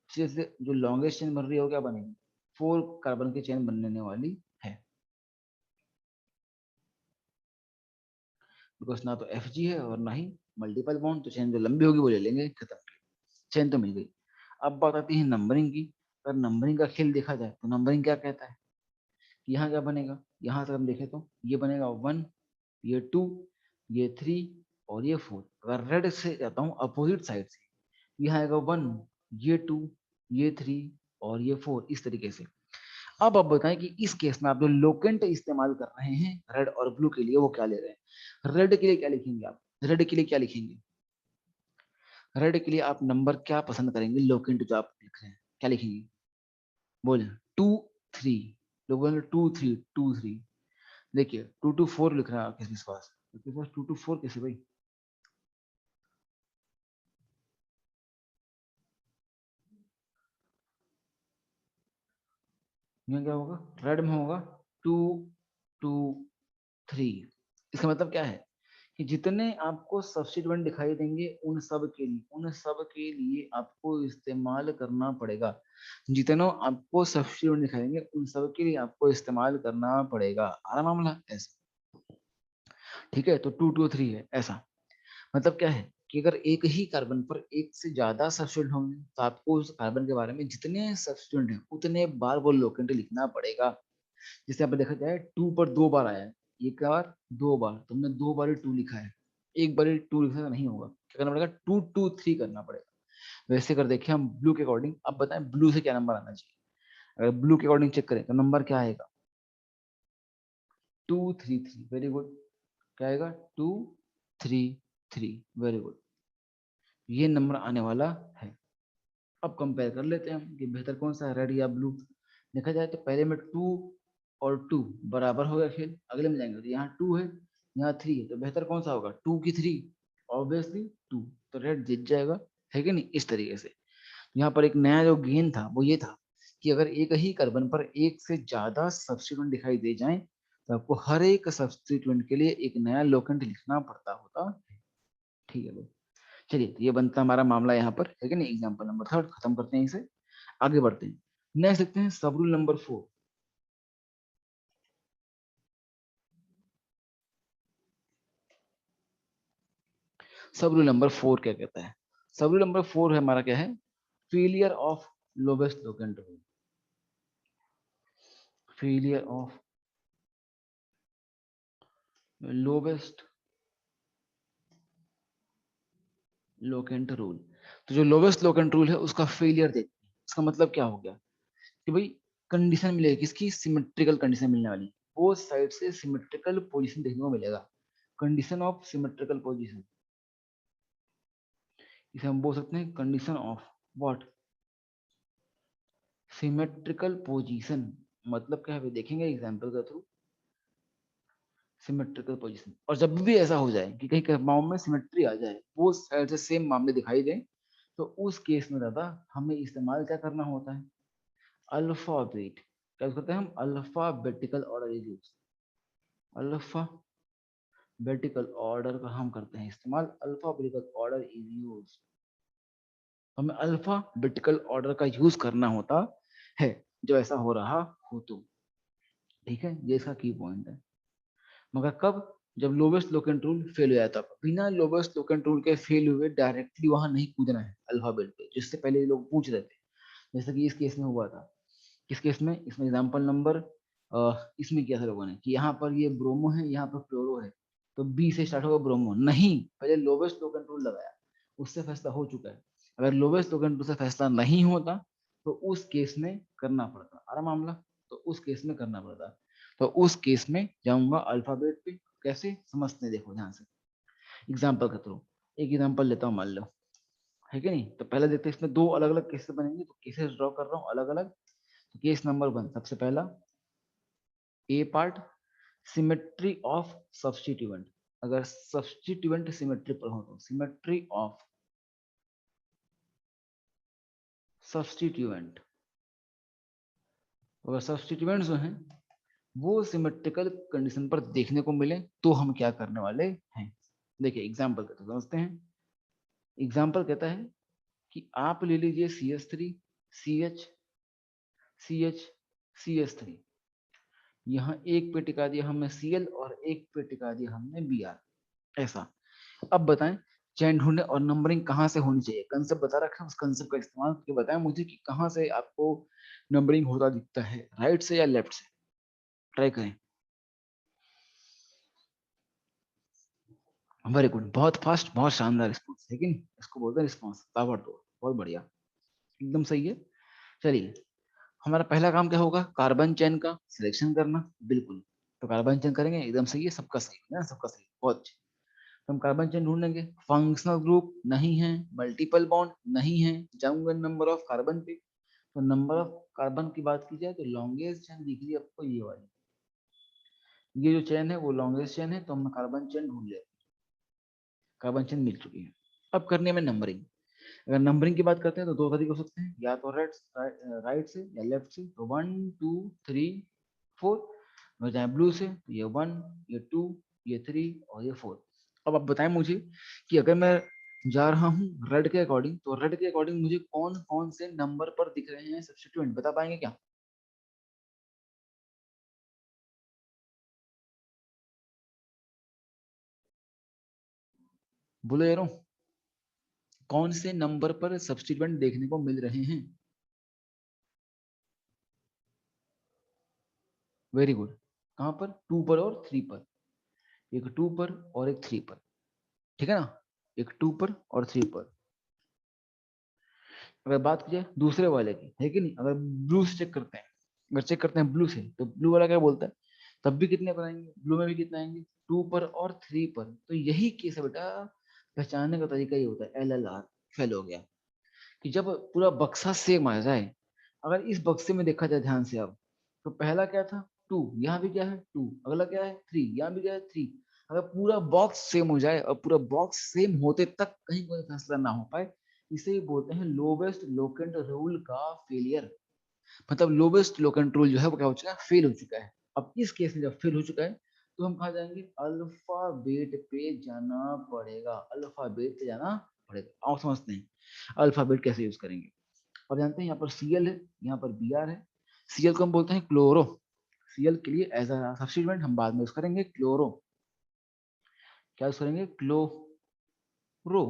इसलिए जो लॉन्गेस्ट चेन बन रही है वो क्या बनेगी, 4 कार्बन की चेन बनने वाली है, बिकॉज ना तो एफ जी है और ना ही मल्टीपल बॉन्ड, तो चेन जो लंबी होगी वो ले लेंगे, खत्म, चेन तो मिल गई। अब बात आती है नंबरिंग की, अगर नंबरिंग का खेल देखा जाए तो नंबरिंग क्या कहता है, यहाँ क्या बनेगा, यहाँ से हम देखें तो ये बनेगा 1, ये 2, ये 3 और ये 4, अगर रेड से जाता हूँ अपोजिट साइड से, यहाँ आएगा 1, ये 2, ये 3 और ये 4, इस तरीके से। अब आप बताएं कि इस केस में आप जो लोकेंट इस्तेमाल कर रहे हैं रेड और ब्लू के लिए वो क्या ले रहे हैं, रेड के लिए क्या लिखेंगे आप, रेड के लिए क्या लिखेंगे, रेड के लिए आप नंबर क्या पसंद करेंगे, लोकेंट जो आप लिख रहे हैं क्या लिखेंगे, बोले 2 3, लोग बोले 2 3 2 3, देखिए 2 2 4 लिख रहा है किसके पास, किसके पास 2 2 4 कैसे भाई, यहाँ क्या होगा, रेड में होगा 2 2 3, इसका मतलब क्या है कि जितने आपको सब्स्टिट्यूएंट दिखाई देंगे उन सब के लिए आपको इस्तेमाल करना पड़ेगा। जितनों आपको सब्स्टिट्यूएंट दिखाई देंगे उन सब के लिए आपको इस्तेमाल करना पड़ेगा। आरा मामला ऐसा, ठीक है। तो 2 2 3 है ऐसा। मतलब क्या है कि अगर एक ही कार्बन पर एक से ज्यादा सब्स्टिट्यूएंट होंगे तो आपको उस कार्बन के बारे में जितने सब्स्टिट्यूएंट हैं उतने बार वो लोकेंट लिखना पड़ेगा। जैसे यहाँ पे देखा जाए 2 पर 2 बार आया है, एक बार 2 बार, तुमने 2 बार 2 लिखा है, एक बार 2 लिखने से नहीं होगा, क्या करना पड़ेगा 2 2 3 करना पड़ेगा। वैसे कर देखें हम ब्लू के अकॉर्डिंग। अब बताएं ब्लू से क्या नंबर आना चाहिए। अगर ब्लू के अकॉर्डिंग चेक करें तो नंबर क्या आएगा 2 3 3। Very good. क्या आएगा 2 3 3। वेरी गुड, ये नंबर आने वाला है। अब कंपेयर कर लेते हैं हम कि बेहतर कौन सा है, रेड या ब्लू। देखा जाए तो पहले में 2 और 2 बराबर हो गया खेल। अगले में जाएंगे तो यहाँ 2 है यहाँ 3 है, तो बेहतर कौन सा होगा 2 की 3, ऑब्वियसली 2। तो रेड जीत जाएगा, है कि नहीं। इस तरीके से यहाँ पर एक नया जो गेन था वो ये था कि अगर एक ही कार्बन पर एक से ज्यादा सब्स्टिट्यूएंट दिखाई दे जाएं तो आपको हर एक सब्स्टिट्यूएंट के लिए एक नया लोकेंट लिखना पड़ता होता है। ठीक है भाई, चलिए तो ये बनता हमारा मामला यहाँ पर, है कि नहीं। एग्जाम्पल नंबर 3 खत्म करते हैं इसे, आगे बढ़ते हैं। नेक्स्ट देखते हैं सब रूल नंबर 4। सब रूल नंबर 4 क्या कहता है। सब रूल नंबर 4 है हमारा क्या है, failure of lowest locant rule. Failure of lowest locant rule. तो जो लोवेस्ट लोकेंट रूल है उसका फेलियर देखते हैं। इसका मतलब क्या हो गया कि भाई कंडीशन मिलेगी किसकी, सिमेट्रिकल कंडीशन मिलने वाली, वो साइड से सिमेट्रिकल पोजीशन देखने को मिलेगा। कंडीशन ऑफ सिमेट्रिकल पोजीशन, इसे हम बोल सकते हैं condition of what, symmetrical position. मतलब क्या है देखेंगे एग्जांपल के थ्रू। सिमेट्रिकल पोजीशन, और जब भी ऐसा हो जाए कि कहीं कर्माओं में सिमेट्री आ जाए, वो साइड से सेम मामले दिखाई दें, तो उस केस में दादा हमें इस्तेमाल क्या करना होता है, अल्फाबेट। क्या करते हैं हम, alphabetical order is use. Alphabetical order का हम करते हैं इस्तेमाल, अल्फाबेटिकल ऑर्डर इज यूज। हमें अल्फाबेटिकल ऑर्डर का यूज करना होता है जो ऐसा हो रहा हो तो, ठीक है। ये इसका की पॉइंट है। मगर कब, जब लोवेस्ट लोकेंट रूल फेल हो जाता है। बिना लोवेस्ट लोकेंट रूल के फेल हुए डायरेक्टली वहां नहीं कूदना है अल्फाबेट पे, जिससे पहले लोग पूछ रहे थे। जैसे कि इस केस में हुआ था। किस केस में, इसमें एग्जांपल नंबर इसमें किया था लोगों ने कि यहाँ पर ये ब्रोमो है, यहाँ पर क्लोरो है, तो बी से स्टार्ट होगा ब्रोमो। नहीं, पहले लोवेस्ट लोकेंट रूल लगाया, उससे फैसला हो चुका है। अगर लोवेस्ट लोकेंट रूल से फैसला नहीं होता तो उस केस में करना पड़ता आरा मामला, तो उस केस में करना पड़ता। तो उस केस में जाऊंगा अल्फाबेट पे। कैसे समझते हैं देखो ध्यान से, एग्जाम्पल के थ्रू। एक एग्जाम्पल लेता हूँ मान लो, है कि नहीं। तो पहले देखते हैं इसमें दो अलग अलग केसेस बनेंगे, तो केसेस ड्रॉ कर रहा हूँ अलग अलग। तो केस नंबर 1 सबसे पहला, ए पार्ट, सिमेट्री ऑफ सब्स्टिट्यूएंट। अगर सब्स्टिट्यूएंट सिमेट्री पर हो तो सिमेट्री ऑफ सब्स्टिट्यूएंट। अगर सब्स्टिट्यूएंट जो हैं वो सिमेट्रिकल कंडीशन पर देखने को मिले तो हम क्या करने वाले हैं। देखिए एग्जाम्पल कहते समझते हैं। एग्जाम्पल कहता है कि आप ले लीजिए CH3 CH CH CH3। यहाँ एक पे टिका दिया हमने Cl और एक पे टिका दिया हमने Br, ऐसा। अब बताएं चेन ढूंढे और नंबरिंग कहाँ से होनी चाहिए। कंसेप्ट बता रखा है, उस कंसेप्ट का इस्तेमाल करके बताएं मुझे कि कहाँ से आपको नंबरिंग होता दिखता है, राइट से या लेफ्ट से। ट्राई करें। वेरी गुड, बहुत फास्ट, बहुत शानदार रिस्पॉन्स, लेकिन इसको बोलते हैं रिस्पॉन्स ताबड़तोड़, बहुत बढ़िया, एकदम सही है। चलिए हमारा पहला काम क्या होगा, कार्बन चेन का सिलेक्शन करना। बिल्कुल, तो कार्बन चेन करेंगे, एकदम सही है, सबका सही है ना, सबका सही, बहुत अच्छे। तो हम कार्बन चेन ढूंढेंगे, फंक्शनल ग्रुप नहीं है, मल्टीपल बॉन्ड नहीं है, जाऊंगा नंबर ऑफ कार्बन पे। तो नंबर ऑफ कार्बन की बात की जाए तो लॉन्गेस्ट चेन दिख रही है आपको ये वाली, ये जो चेन है वो लॉन्गेस्ट चेन है, तो हम कार्बन चेन ढूंढ लेते हैं। कार्बन चेन मिल चुकी है। अब करने में नंबरिंग। अगर नंबरिंग की बात करते हैं तो दो तरीके हो सकते हैं, या तो राइट से या लेफ्ट से। तो 1 2 3 4, और चाहे ब्लू से तो ये 1 ये 2 ये 3 और ये 4। अब आप बताएं मुझे कि अगर मैं जा रहा हूँ रेड के अकॉर्डिंग, तो रेड के अकॉर्डिंग मुझे कौन कौन से नंबर पर दिख रहे हैं सब्स्टिट्यूएंट, बता पाएंगे क्या? बोलो यारों, कौन से नंबर पर सब्स्टिट्यूएंट देखने को मिल रहे हैं? Very good. कहां पर? 2 पर और 3 पर। एक 2 पर और एक 3 पर, ठीक है ना? एक 2 पर और 3 पर। अगर बात की जाए दूसरे वाले की, है कि नहीं, अगर ब्लू से चेक करते हैं, अगर चेक करते हैं ब्लू से, तो ब्लू वाला क्या बोलता है? तब भी कितने पर आएंगे? ब्लू में भी कितने आएंगे? 2 पर और 3 पर। तो यही केस है बेटा, पहचानने का तरीका ये होता है, LLR। फेल हो गया कि जब पूरा बक्सा सेम आ जाए। अगर इस बक्से में देखा जाए ध्यान से अब, तो पहला क्या था? 2, यहाँ भी क्या है? 2, अगला क्या है? 3, यहाँ भी क्या है? 3। अगर पूरा बॉक्स सेम हो जाए और पूरा बॉक्स सेम होते तक कहीं कोई फैसला ना हो पाए, इसे ही बोलते हैं लोवेस्ट लोकेंट रूल का फेलियर। मतलब लोवेस्ट लोकेंट रूल जो है वो क्या हो चुका है? फेल हो चुका है। अब इस केस में जब फेल हो चुका है, तो हम कहा जाएंगे? अल्फाबेट पे जाना पड़ेगा। अल्फाबेट पे जाना पड़ेगा। आओ समझते हैं अल्फाबेट कैसे यूज करेंगे। अब जानते हैं यहाँ पर Cl है, यहाँ पर Br है। Cl को हम बोलते हैं क्लोरो। Cl के लिए एज अ सब्स्टिट्यूएंट हम बाद में यूज करेंगे क्लोरो। क्या यूज करेंगे? क्लोरो।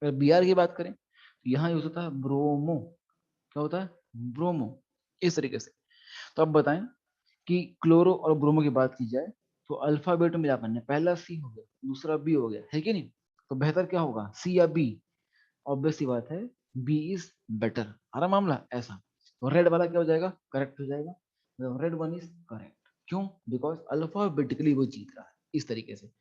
अगर Br की बात करें, तो यहाँ यूज होता है ब्रोमो। क्या होता है? ब्रोमो। इस तरीके से। तो अब बताएं कि क्लोरो और ब्रोमो की बात की जाए, तो अल्फाबेट में मिला करने, पहला C हो गया, दूसरा B हो गया, है कि नहीं? तो बेहतर क्या होगा? C या B? ऑब्वियस सी बात है, बी इज बेटर। हरा मामला ऐसा। तो रेड वाला क्या हो जाएगा? करेक्ट हो जाएगा। Red one is correct. क्यों? बिकॉज अल्फाबेटिकली वो जीत रहा है, इस तरीके से।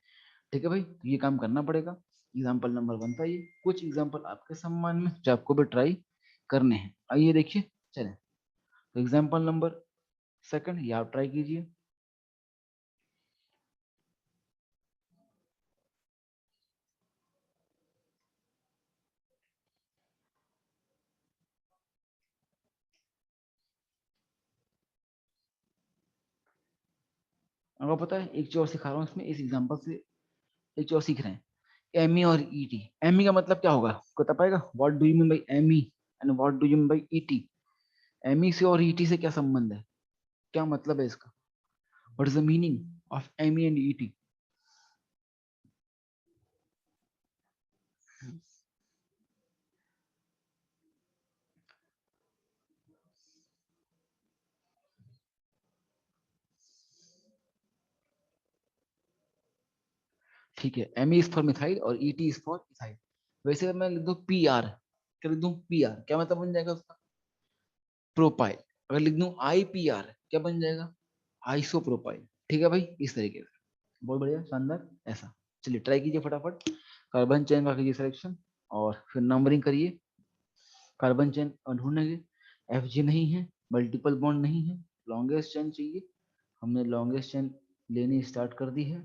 ठीक है भाई, तो ये काम करना पड़ेगा। एग्जाम्पल नंबर 1 था ये। कुछ एग्जाम्पल आपके सम्मान में जो आपको भी ट्राई करने हैं, आइए देखिए। चलें, तो एग्जाम्पल नंबर 2 ये आप ट्राई कीजिए। आपको पता है, एक चीज और सिखा रहा हूँ इसमें, इस एग्जाम्पल से एक चीज और सीख रहे हैं। एमी और ईटी। एमी का मतलब क्या होगा, बता पाएगा? What do you mean by Me and what do you mean by Et? Me से और ईटी से क्या संबंध है? क्या मतलब है इसका? What is the meaning of Me and Et? ठीक है, एमी इज फॉर मिथाइल और ईटी इज फॉर इथाइल। वैसे अगर मैं लिख दूं पी आर, क्या लिख दूं? पी आर, क्या मतलब बन जाएगा उसका? प्रोपाइल। अगर लिख दूं आई पी आर, क्या बन जाएगा? आइसोप्रोपाइल। ठीक है भाई, इस तरीके से। बहुत बढ़िया, शानदार। ऐसा। चलिए ट्राई कीजिए फटाफट। कार्बन चेन का कीजिए सिलेक्शन और फिर नंबरिंग करिए। कार्बन चेन ढूंढेंगे, एफ जी नहीं है, मल्टीपल बॉन्ड नहीं है, लॉन्गेस्ट चेन चाहिए। हमने लॉन्गेस्ट चेन लेनी स्टार्ट कर दी है।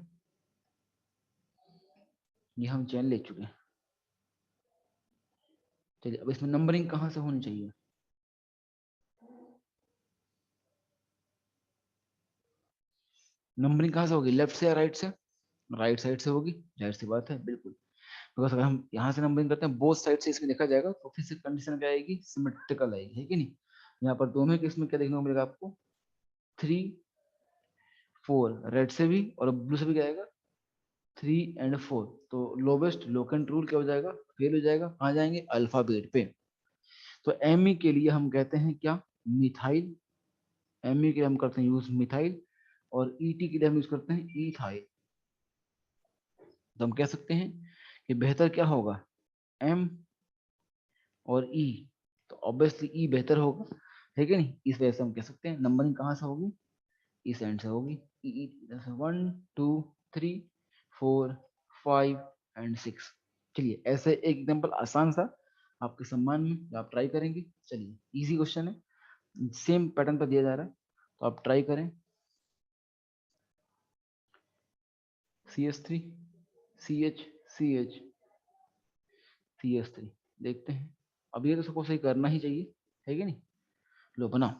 ये हम चेन ले चुके हैं। चलिए, अब इसमें नंबरिंग कहाँ से होनी चाहिए? नंबरिंग कहाँ से होगी, लेफ्ट से या राइट से? राइट साइड से होगी, जाहिर सी बात है, बिल्कुल। बिकॉज अगर हम यहाँ से नंबरिंग करते हैं बोथ साइड से, इसमें देखा जाएगा, तो फिर से कंडीशन क्या आएगी? सिमेट्रिकल आएगी, है कि नहीं? यहाँ पर दोनों के इसमें क्या देखने को मिलेगा आपको? 3 4, रेड से भी और ब्लू से भी क्या आएगा? 3 और 4। तो लोवेस्ट लोकेंट रूल क्या हो जाएगा? फेल हो जाएगा। कहाँ जाएंगे? अल्फाबेट पे। तो एमी के लिए हम कहते हैं क्या? मिथाइल। एमी के लिए हम करते हैं यूज मिथाइल। और ईटी के लिए हम यूज करते हैं इथाइल। तो हम कह सकते हैं कि बेहतर क्या होगा? एम और ई। तो ऑब्वियसली ई बेहतर होगा, है कि नहीं? इस वजह से हम कह सकते हैं नंबरिंग कहाँ से होगी? इस एंड से होगी। ई 1 2 3 4 5 एंड 6। चलिए, ऐसे एक एग्जाम्पल आसान सा आपके सम्मान में, जो आप ट्राई करेंगे। चलिए, इजी क्वेश्चन है, सेम पैटर्न पर दिया जा रहा है, तो आप ट्राई करें। CH3, CH, CH, CH3। देखते हैं। अब ये तो सबको सही करना ही चाहिए, है कि नहीं? लो बनाओ,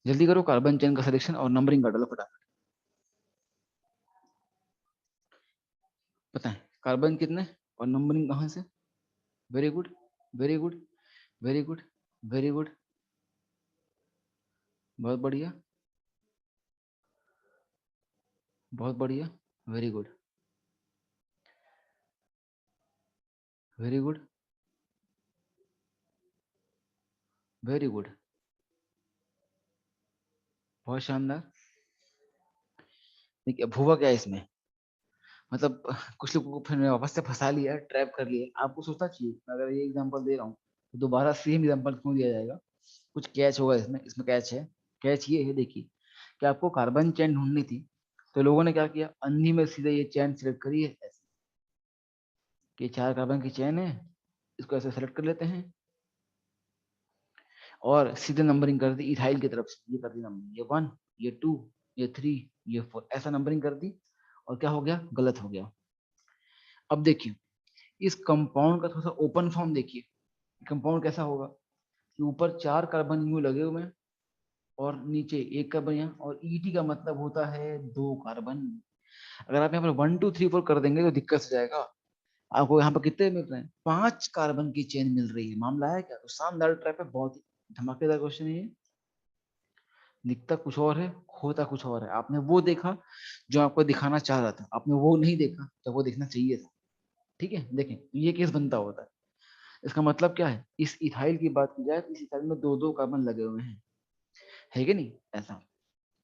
जल्दी करो। कार्बन चेन का सिलेक्शन और नंबरिंग कर डालो फटाफट। बताएं कार्बन कितने और नंबरिंग कहाँ से। Very good, very good, very good, very good, बहुत बढ़िया, बहुत बढ़िया, very good, very good, very good, बहुत शानदार। देखिए अब हुआ क्या है इसमें, मतलब कुछ लोगों को फिर मैं वापस से फंसा लिया, ट्रैप कर लिया। आपको सोचना चाहिए मैं अगर ये एग्जांपल दे रहा हूँ तो दोबारा सेम एग्जांपल क्यों दिया जाएगा, कुछ कैच होगा इसमें। इसमें कैच है, कैच ये है देखिए कि आपको कार्बन चेन ढूंढनी थी, तो लोगों ने क्या किया, अन्नी में सीधे ये चेन सिलेक्ट करी है ऐसे कि 4 कार्बन की चेन है, इसको ऐसे सेलेक्ट कर लेते हैं और सीधे नंबरिंग कर दी इथाइल की तरफ से। ये कर दी नंबरिंग, ये 1, ये 2, ये 3, ये 4, ऐसा नंबरिंग कर दी। और क्या हो गया, गलत हो गया। अब देखिए इस कंपाउंड का थोड़ा सा ओपन फॉर्म देखिए, कंपाउंड कैसा होगा कि ऊपर 4 कार्बन यूं लगे हुए हैं और नीचे 1 कार्बन यहाँ, और ईटी का मतलब होता है 2 कार्बन। अगर आप यहाँ पर 1 2 3 4 कर देंगे तो दिक्कत हो जाएगा। आपको यहाँ पर कितने मिल रहे हैं, 5 कार्बन की चेन मिल रही है। मामला है क्या, तो शानदार ट्रैप है, बहुत ही धमाकेदार क्वेश्चन है ये। दिखता कुछ और है, होता कुछ और है। आपने वो देखा जो आपको दिखाना चाह रहा था, आपने वो नहीं देखा तो वो देखना चाहिए था। ठीक है, देखें ये केस बनता होता है। इसका मतलब क्या है, इस इथाइल की बात की जाए तो इस इथाइल में 2 कार्बन लगे हुए हैं, है कि नहीं ऐसा।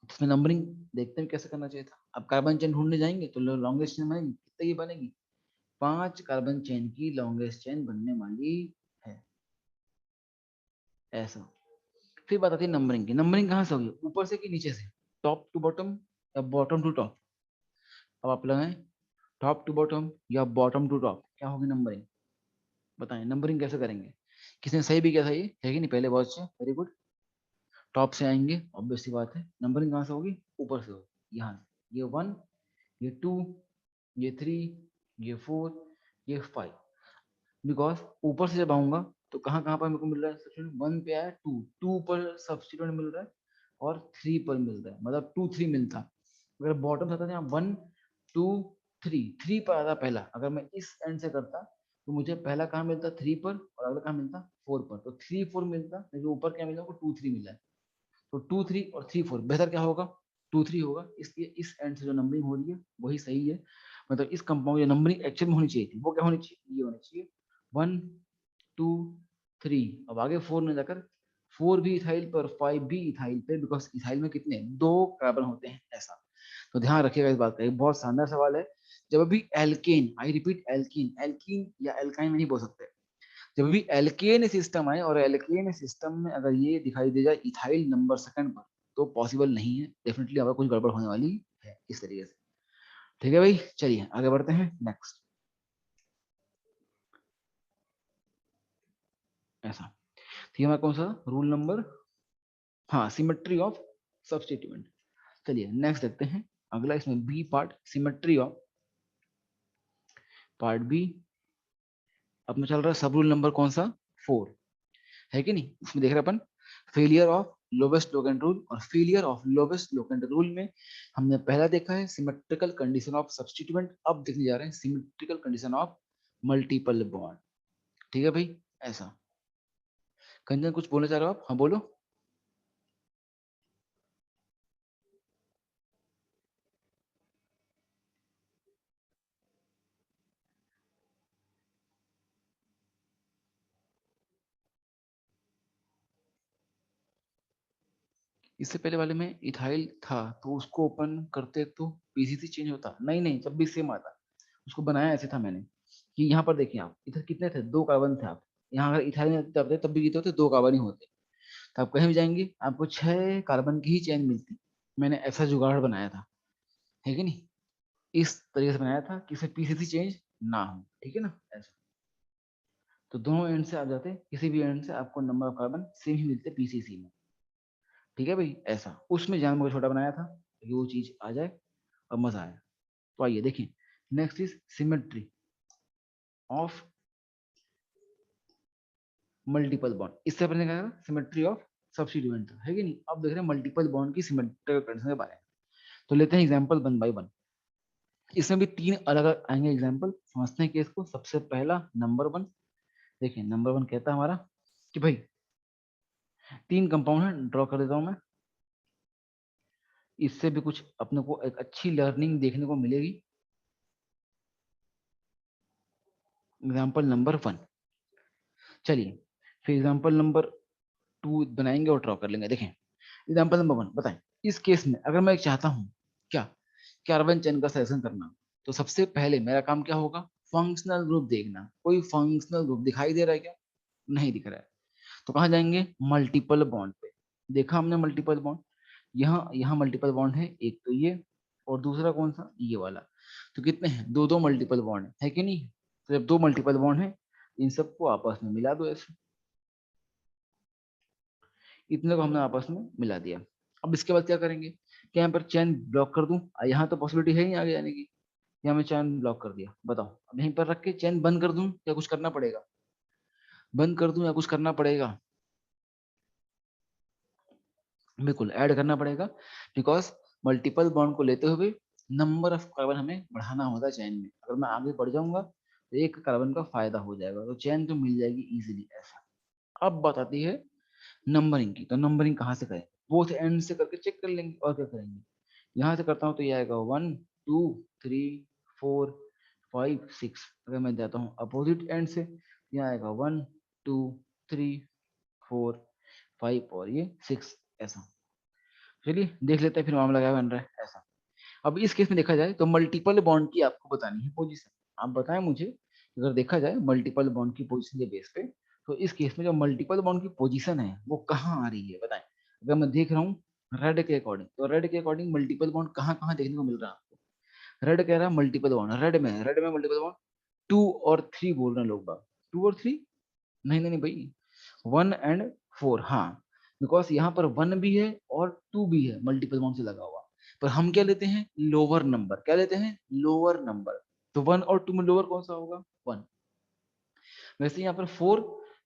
इसमें नंबरिंग देखते हैं कैसे करना चाहिए था। अब कार्बन चेन ढूंढने जाएंगे तो लॉन्गेस्ट चेन बनेगी, कितने की बनेगी, 5 कार्बन चेन की लॉन्गेस्ट चेन बनने वाली है ऐसा। फिर बात आती है नंबरिंग की। नंबरिंग कहाँ से होगी, ऊपर से कि नीचे से, टॉप टू बॉटम या बॉटम टू टॉप। अब आप लगाएं टॉप टू बॉटम या बॉटम टू टॉप, क्या होगी नंबरिंग, बताएं नंबरिंग कैसे करेंगे। किसने सही भी किया था, ये है कि नहीं, पहले बहुत अच्छे, वेरी गुड। टॉप से आएंगे, ऑब्वियस सी बात है। नंबरिंग कहाँ से होगी, ऊपर से होगी, यहाँ से। ये 1, ये 2, ये 3, ये 4, ये 5। बिकॉज ऊपर से जब आऊंगा तो कहाँ कहाँ पर मेरे को मिल रहा है, सब्स्टिट्यूट 1 पे आया, 2 2 पर सब्स्टिट्यूट मिल रहा है और 3 पर मिल रहा है, मतलब 2 3 मिलता। अगर बॉटम था यहाँ 1 2 3, 3 पर आता पहला। अगर मैं इस एंड से करता तो मुझे पहला कहाँ मिलता, 3 पर, और अगला कहाँ मिलता, 4 पर। तो 3 4 मिलता, लेकिन ऊपर क्या मिला, 2 3 मिला है। तो 2 3 और 3 4 बेहतर क्या होगा, 2 3 होगा। इसलिए इस एंड से जो नंबरिंग हो रही है वही सही है। मतलब इस कंपाउंड जो नंबरिंग एक्चुअल में होनी चाहिए थी वो क्या होनी चाहिए, ये होनी चाहिए 1 2 3। अब आगे 4 में जाकर 4 भी इथाइल पर 5 भी इथाइल पे, बिकॉज इथाइल में कितने, 2 कार्बन होते हैं ऐसा। तो ध्यान रखिएगा इस बात का, एक बहुत शानदार सवाल है। जब भी alkane, I repeat alkene, alkene या एल्काइन नहीं बोल सकते, जब भी एल्केन सिस्टम आए और एल्केन सिस्टम में अगर ये दिखाई दे जाए इथाइल नंबर सेकंड पर, तो पॉसिबल नहीं है, डेफिनेटली अगर कुछ गड़बड़ होने वाली है इस तरीके से। ठीक है भाई, चलिए आगे बढ़ते हैं नेक्स्ट। ऐसा, ठीक है, हमारा कौन सा रूल नंबर, हाँ, सिमेट्री ऑफ सब्स्टिट्यूएंट। चलिए नेक्स्ट देखते हैं अगला, इसमें B part, symmetry of part B. अब में चल रहा है सब रूल नंबर कौन सा, 4, है कि नहीं। उसमें देख रहे अपन failure of lowest locant rule, और failure of lowest locant rule में हमने पहला देखा है सिमेट्रिकल कंडीशन ऑफ सब्स्टिट्यूएंट। अब देखने जा रहे हैं symmetrical condition of multiple bond. ठीक है भाई ऐसा। कंचन कुछ बोलना चाह रहे हो आप, हाँ बोलो। इससे पहले वाले में इथाइल था तो उसको ओपन करते तो पीसीसी चेंज होता, नहीं नहीं, जब भी सेम आता। उसको बनाया ऐसे था मैंने कि यहाँ पर देखिए आप, इधर कितने थे, 2 कार्बन थे। आप यहाँ अगर इथाइल में तब भी कितने होते, 2 कार्बन ही होते। तो आप कहीं भी जाएंगे आपको 6 कार्बन की ही चेन मिलती। मैंने ऐसा जुगाड़ बनाया था, है कि नहीं, इस तरीके से बनाया था कि इसे पीसीसी चेंज ना हो, ठीक है ना ऐसा। तो दोनों एंड से आ जाते, किसी भी एंड से आपको नंबर ऑफ कार्बन सेम ही मिलते पीसीसी में। ठीक है भाई ऐसा, उसमें जान मुझे छोटा बनाया था कि वो चीज आ जाए और मजा आए। तो आइए देखिए, next is symmetry of multiple bond. इससे पहले क्या था, सिमेट्री ऑफ सब्स्टिट्यूएंट था, है कि नहीं। अब देख रहे हैं मल्टीपल बॉन्ड की सिमेट्रिकल कंडीशन के बारे में। तो लेते हैं एग्जांपल वन बाय वन। इसमें भी 3 अलग अलग आएंगे एग्जाम्पल, समझते हैं केस को। सबसे पहला नंबर 1, देखिए नंबर 1 कहता है हमारा कि भाई 3 कंपाउंड है, ड्रॉ कर देता हूं मैं। इससे भी कुछ अपने को एक अच्छी लर्निंग देखने को मिलेगी। एग्जाम्पल नंबर 1, चलिए फिर एग्जाम्पल नंबर 2 बनाएंगे और ड्रॉ कर लेंगे। देखें एग्जाम्पल नंबर 1 बताएं, इस केस में अगर मैं चाहता हूं क्या कार्बन चेन का सिलेक्शन करना, तो सबसे पहले मेरा काम क्या होगा, फंक्शनल ग्रुप देखना। कोई फंक्शनल ग्रुप दिखाई दे रहा है क्या? नहीं दिख रहा है। तो कहाँ जाएंगे, मल्टीपल बॉन्ड पे। देखा हमने मल्टीपल बॉन्ड, यहाँ यहाँ मल्टीपल बॉन्ड है, एक तो ये और दूसरा कौन सा, ये वाला। तो कितने हैं, दो दो मल्टीपल बॉन्ड है कि नहीं? तो जब दो मल्टीपल बॉन्ड है, इन सबको आपस में मिला दो ऐसे। इतने को हमने आपस में मिला दिया। अब इसके बाद क्या करेंगे, क्या यहाँ पर चेन ब्लॉक कर दूं? यहाँ तो पॉसिबिलिटी है ही आगे जाने की। यहाँ मैं चेन ब्लॉक कर दिया, बताओ अब यहीं पर रख के चेन बंद कर दूं या कुछ करना पड़ेगा? बंद कर दूं या कुछ करना पड़ेगा? बिल्कुल ऐड करना पड़ेगा, बिकॉज मल्टीपल बॉन्ड को लेते हुए नंबर ऑफ कार्बन हमें बढ़ाना होगा चेन में। अगर मैं आगे बढ़ जाऊंगा तो एक कार्बन का फायदा हो जाएगा, तो चेन तो मिल जाएगी इजीली ऐसा। अब बात आती है नंबरिंग की। तो नंबरिंग कहाँ से करें, बोथ एंड से करके चेक कर लेंगे और क्या करेंगे। यहाँ से करता हूँ तो ये आएगा 1 2 3 4 5 6। अगर मैं जाता हूँ अपोजिट एंड से, यहाँ आएगा 1 2 3 4 5 और ये 6 ऐसा। चलिए देख लेते हैं फिर मामला क्या बन रहा है ऐसा। अब इस केस में देखा जाए तो मल्टीपल बॉन्ड की आपको बतानी है पोजीशन। आप बताएं मुझे, अगर देखा जाए मल्टीपल बॉन्ड की पोजीशन के बेस पे, तो इस केस में जो मल्टीपल बॉन्ड की पोजीशन है वो कहाँ आ रही है बताएं। अगर मैं देख रहा हूँ रेड के अकॉर्डिंग, तो रेड के अकॉर्डिंग मल्टीपल बॉन्ड कहाँ कहाँ देखने को मिल रहा है आपको? रेड कह रहा है मल्टीपल बॉन्ड, रेड में मल्टीपल बॉन्ड 2 और 3 बोल रहे हैं लोग बाग। 2 और 3, नहीं नहीं नहीं भाई, 1 और 4, हाँ। बिकॉज यहाँ पर 1 भी है और 2 भी है मल्टीपल बॉन्ड से लगा हुआ। पर हम क्या लेते हैं, लोअर नंबर। क्या लेते हैं, लोअर नंबर। तो 1 और 2 में लोअर कौन सा होगा, 1। वैसे यहाँ पर 4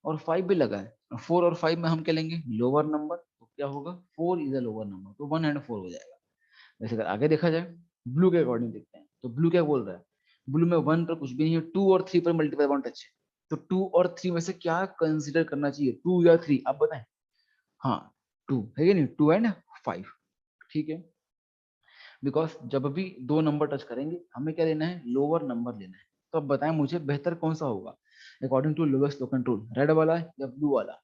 और 5 भी लगा है, 4 और 5 में हम क्या लेंगे, लोअर नंबर। तो क्या होगा, 4 इज अ लोअर नंबर, तो 1 और 4 हो जाएगा। वैसे अगर आगे देखा जाए ब्लू के अकॉर्डिंग देखते हैं, तो ब्लू क्या बोल रहा है, ब्लू में 1 पर कुछ भी नहीं है, 2 और 3 पर मल्टीपल बॉन्ड टच है। तो 2 और 3 में से क्या कंसिडर करना चाहिए, 2 या 3, आप बताएं। हाँ 2 है कि नहीं, 2 और 5, ठीक है। बिकॉज जब भी दो नंबर टच करेंगे हमें क्या लेना है, लोअर नंबर लेना है। तो अब बताएं मुझे बेहतर कौन सा होगा according to lowest local rule, red वाला या ब्लू वाला?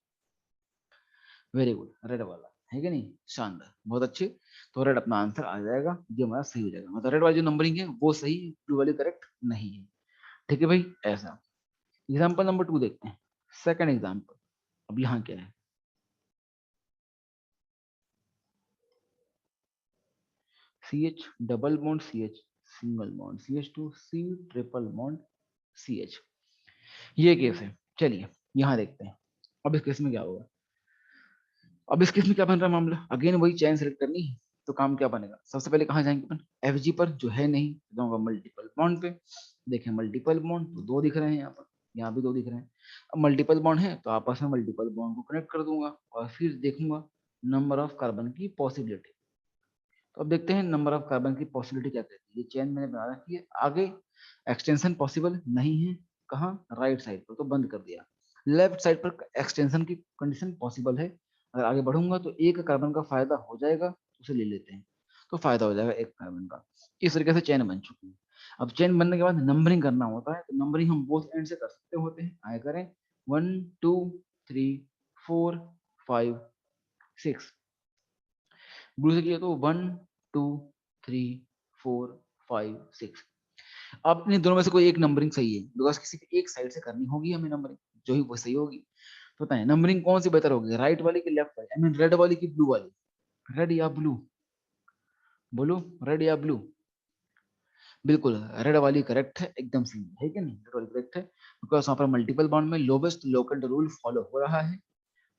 वेरी गुड, रेड वाला है कि नहीं, शानदार, बहुत अच्छे। तो रेड अपना आंसर आ जाएगा, जो हमारा सही हो जाएगा। मतलब रेड वाली जो नंबरिंग है वो सही, ब्लू वाली करेक्ट नहीं है। ठीक है भाई ऐसा। एग्जाम्पल नंबर 2 देखते हैं, सेकंड एग्जाम्पल। अब यहाँ क्या है, C H double bond C H single bond CH2 C triple bond CH, ये केस है। चलिए यहाँ देखते हैं अब इस केस में क्या होगा। अब इस केस में क्या बन रहा है मामला, अगेन वही चैन सेलेक्ट करनी है। तो काम क्या बनेगा, सबसे पहले कहाँ जाएंगे अपन, FG पर जो है नहीं, जाऊंगा मल्टीपल बॉन्ड पे। देखें मल्टीपल बॉन्ड तो दो दिख रहे हैं यहाँ पर, यहाँ भी दो दिख रहे हैं। अब मल्टीपल बॉन्ड है तो आपस में मल्टीपल बॉन्ड को कनेक्ट कर दूंगा और फिर देखूंगा नंबर ऑफ कार्बन की पॉसिबिलिटी। तो अब देखते हैं नंबर ऑफ कार्बन की पॉसिबिलिटी क्या कहती है। ये चेन मैंने बना रखी है, आगे एक्सटेंशन पॉसिबल नहीं है, कहाँ, राइट साइड पर, तो बंद कर दिया। लेफ्ट साइड पर एक्सटेंशन की कंडीशन पॉसिबल है। अगर आगे बढ़ूंगा तो एक कार्बन का फायदा हो जाएगा, उसे ले लेते हैं, तो फायदा हो जाएगा एक कार्बन का। इस तरीके से चेन बन चुकी है। अब चेन बनने के बाद नंबरिंग करना होता है, तो नंबरिंग हम बोथ एंड से कर सकते होते हैं, आगे करें 1 2 3 4 5 6। ब्लू से किया तो 1 2 3 4 5 6। अब इन दोनों में से कोई एक नंबरिंग सही है, बिकॉज किसी एक साइड से करनी होगी हमें नंबरिंग, जो ही वो सही होगी। तो बताएं नंबरिंग कौन सी बेहतर होगी, राइट वाली की लेफ्ट वाली, आई मीन रेड वाली की ब्लू वाली? रेड या ब्लू, बोलो, रेड या ब्लू? बिल्कुल रेड वाली करेक्ट है, एकदम सही है कि नहीं, रेड वाली करेक्ट है, बिकॉज वहां पर मल्टीपल बॉन्ड में लोवेस्ट लोकल रूल फॉलो हो रहा है।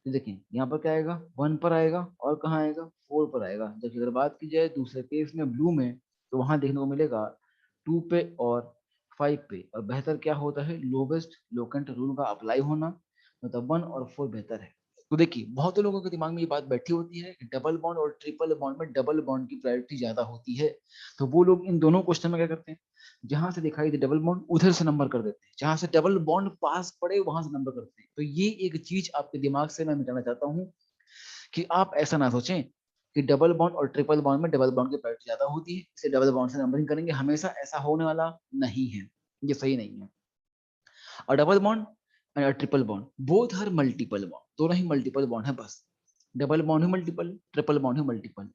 तो देखिए यहाँ पर क्या आएगा, 1 पर आएगा और कहाँ आएगा, 4 पर आएगा। जबकि अगर बात की जाए दूसरे केस में ब्लू में, तो वहां देखने को मिलेगा 2 पे और 5 पे। और बेहतर क्या होता है, लोवेस्ट लोकेंट रूल का अप्लाई होना, मतलब 1 और 4 बेहतर है। तो देखिए बहुत लोगों के दिमाग में ये बात बैठी होती है कि डबल बॉन्ड और ट्रिपल बॉन्ड में डबल बॉन्ड की प्रायोरिटी ज्यादा होती है। तो वो लोग इन दोनों क्वेश्चन में क्या करते हैं, जहां से दिखाई दे डबल बॉन्ड उधर से नंबर कर देते हैं, जहां से डबल बॉन्ड पास पड़े वहां से नंबर करते हैं। तो ये एक चीज आपके दिमाग से मैं मिटाना चाहता हूँ कि आप ऐसा ना सोचें कि डबल बॉन्ड और ट्रिपल बॉन्ड में डबल बॉन्ड की प्रायोरिटी ज्यादा होती है, इसे डबल बॉन्ड से नंबरिंग करेंगे, हमेशा ऐसा होने वाला नहीं है, ये सही नहीं है। और डबल बॉन्ड और triple bond both her multiple bond, दोनों ही मल्टीपल बॉन्ड है बस। डबल बॉन्ड ही मल्टीपल, ट्रिपल बॉन्ड ही मल्टीपल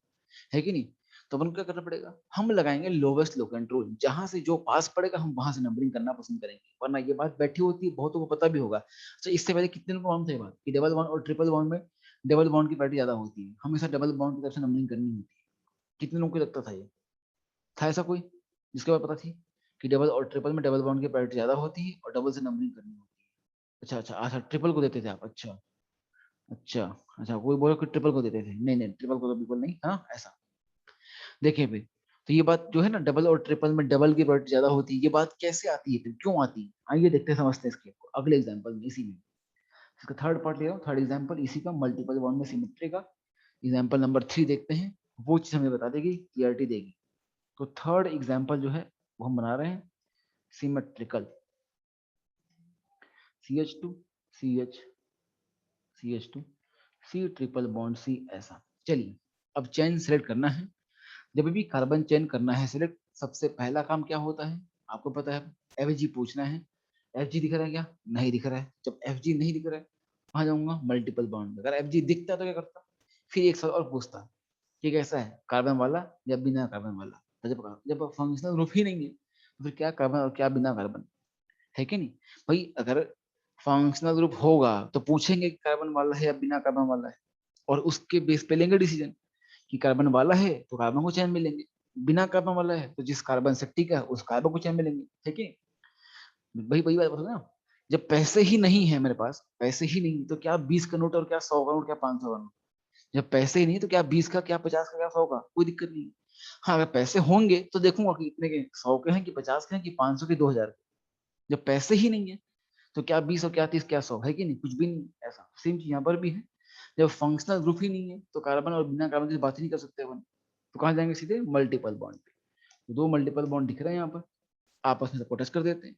है कि नहीं। तो अपन को क्या करना पड़ेगा, हम लगाएंगे लोवेस्ट लोकेंट रूल, जहां से जो पास पड़ेगा हम वहां से नंबरिंग करना पसंद करेंगे। वरना ये बात बैठी होती है, बहुतों को पता भी होगा। तो इससे पहले कितने लोगों को मालूम था ये बात कि डबल बॉन्ड और ट्रिपल बॉन्ड में डबल बॉन्ड की प्रायोरिटी ज्यादा होती है, हमेशा डबल बॉन्ड की तरफ से नंबरिंग करनी होती है। कितने लोगों को लगता था ये, था ऐसा कोई जिसके बाद पता थी कि डबल और ट्रिपल में डबल बॉन्ड की प्रायोरिटी ज्यादा होती है और डबल से नंबरिंग करनी होती है। अच्छा अच्छा अच्छा, ट्रिपल को देते थे आप, अच्छा अच्छा अच्छा, कोई बोला कि ट्रिपल को देते थे, नहीं नहीं ट्रिपल को तो बिल्कुल नहीं, हाँ ऐसा। देखिए भाई, तो ये बात जो है ना डबल और ट्रिपल में डबल की प्रायोरिटी ज्यादा होती है, ये बात कैसे आती है, फिर क्यों आती है, आइए देखते हैं, समझते हैं इसके अगले एग्जाम्पल में, इसी में। इसका थर्ड पार्ट ले रहा हूँ, थर्ड एग्जाम्पल इसी का, मल्टीपल बॉन्ड में सिमेट्री का। एग्जाम्पल नंबर 3 देखते हैं, वो चीज हमें बता देगी, क्लियरिटी देगी। तो थर्ड एग्जाम्पल जो है वो हम बना रहे हैं symmetrical, CH2 CH CH2 C triple bond C ऐसा। चलिए अब चेन सेलेक्ट करना है। जब भी कार्बन चेन करना है सिलेक्ट, सबसे पहला काम क्या होता है आपको पता है, FG पूछना है। FG दिख रहा है क्या, नहीं दिख रहा है। जब FG नहीं दिख रहा है वहां जाऊंगा मल्टीपल बॉन्ड, अगर FG दिखता तो क्या करता, फिर एक सवाल और पूछता कि कैसा है, कार्बन वाला या बिना कार्बन वाला। तो जब जब फंक्शनल ग्रुप ही नहीं है तो फिर क्या कार्बन और क्या बिना कार्बन, है कि नहीं। भाई अगर फंक्शनल ग्रुप होगा तो पूछेंगे कि कार्बन वाला है या बिना कार्बन वाला है, और उसके बेस पे लेंगे डिसीजन कि कार्बन वाला है तो कार्बन को चैन मिलेंगे, बिना कार्बन वाला है तो जिस कार्बन से टिका है उस कार्बन को चैन मिलेंगे, ठीक है। वही वही बात बताओ ना, जब पैसे ही नहीं है मेरे पास, पैसे ही नहीं तो क्या 20 का नोट और क्या 100 का नोट क्या 500 का नोट। जब पैसे ही नहीं तो क्या 20 का क्या 50 का क्या 100 का, कोई दिक्कत नहीं है। हाँ अगर पैसे होंगे तो देखूंगा कि इतने के 100 के हैं कि 50 के हैं कि 500 के 2000 के। जब पैसे ही नहीं है तो क्या 20 और क्या 30 क्या 100, है कि नहीं, कुछ भी नहीं। ऐसा सेम चीज यहाँ पर भी है। जब फंक्शनल ग्रुप ही नहीं है तो कार्बन और बिना कार्बन की बात ही नहीं कर सकते अपन, तो कहाँ जाएंगे, सीधे मल्टीपल बॉन्ड पे। तो दो मल्टीपल बॉन्ड दिख रहे हैं यहाँ पर, आपस में सबको टच कर देते हैं।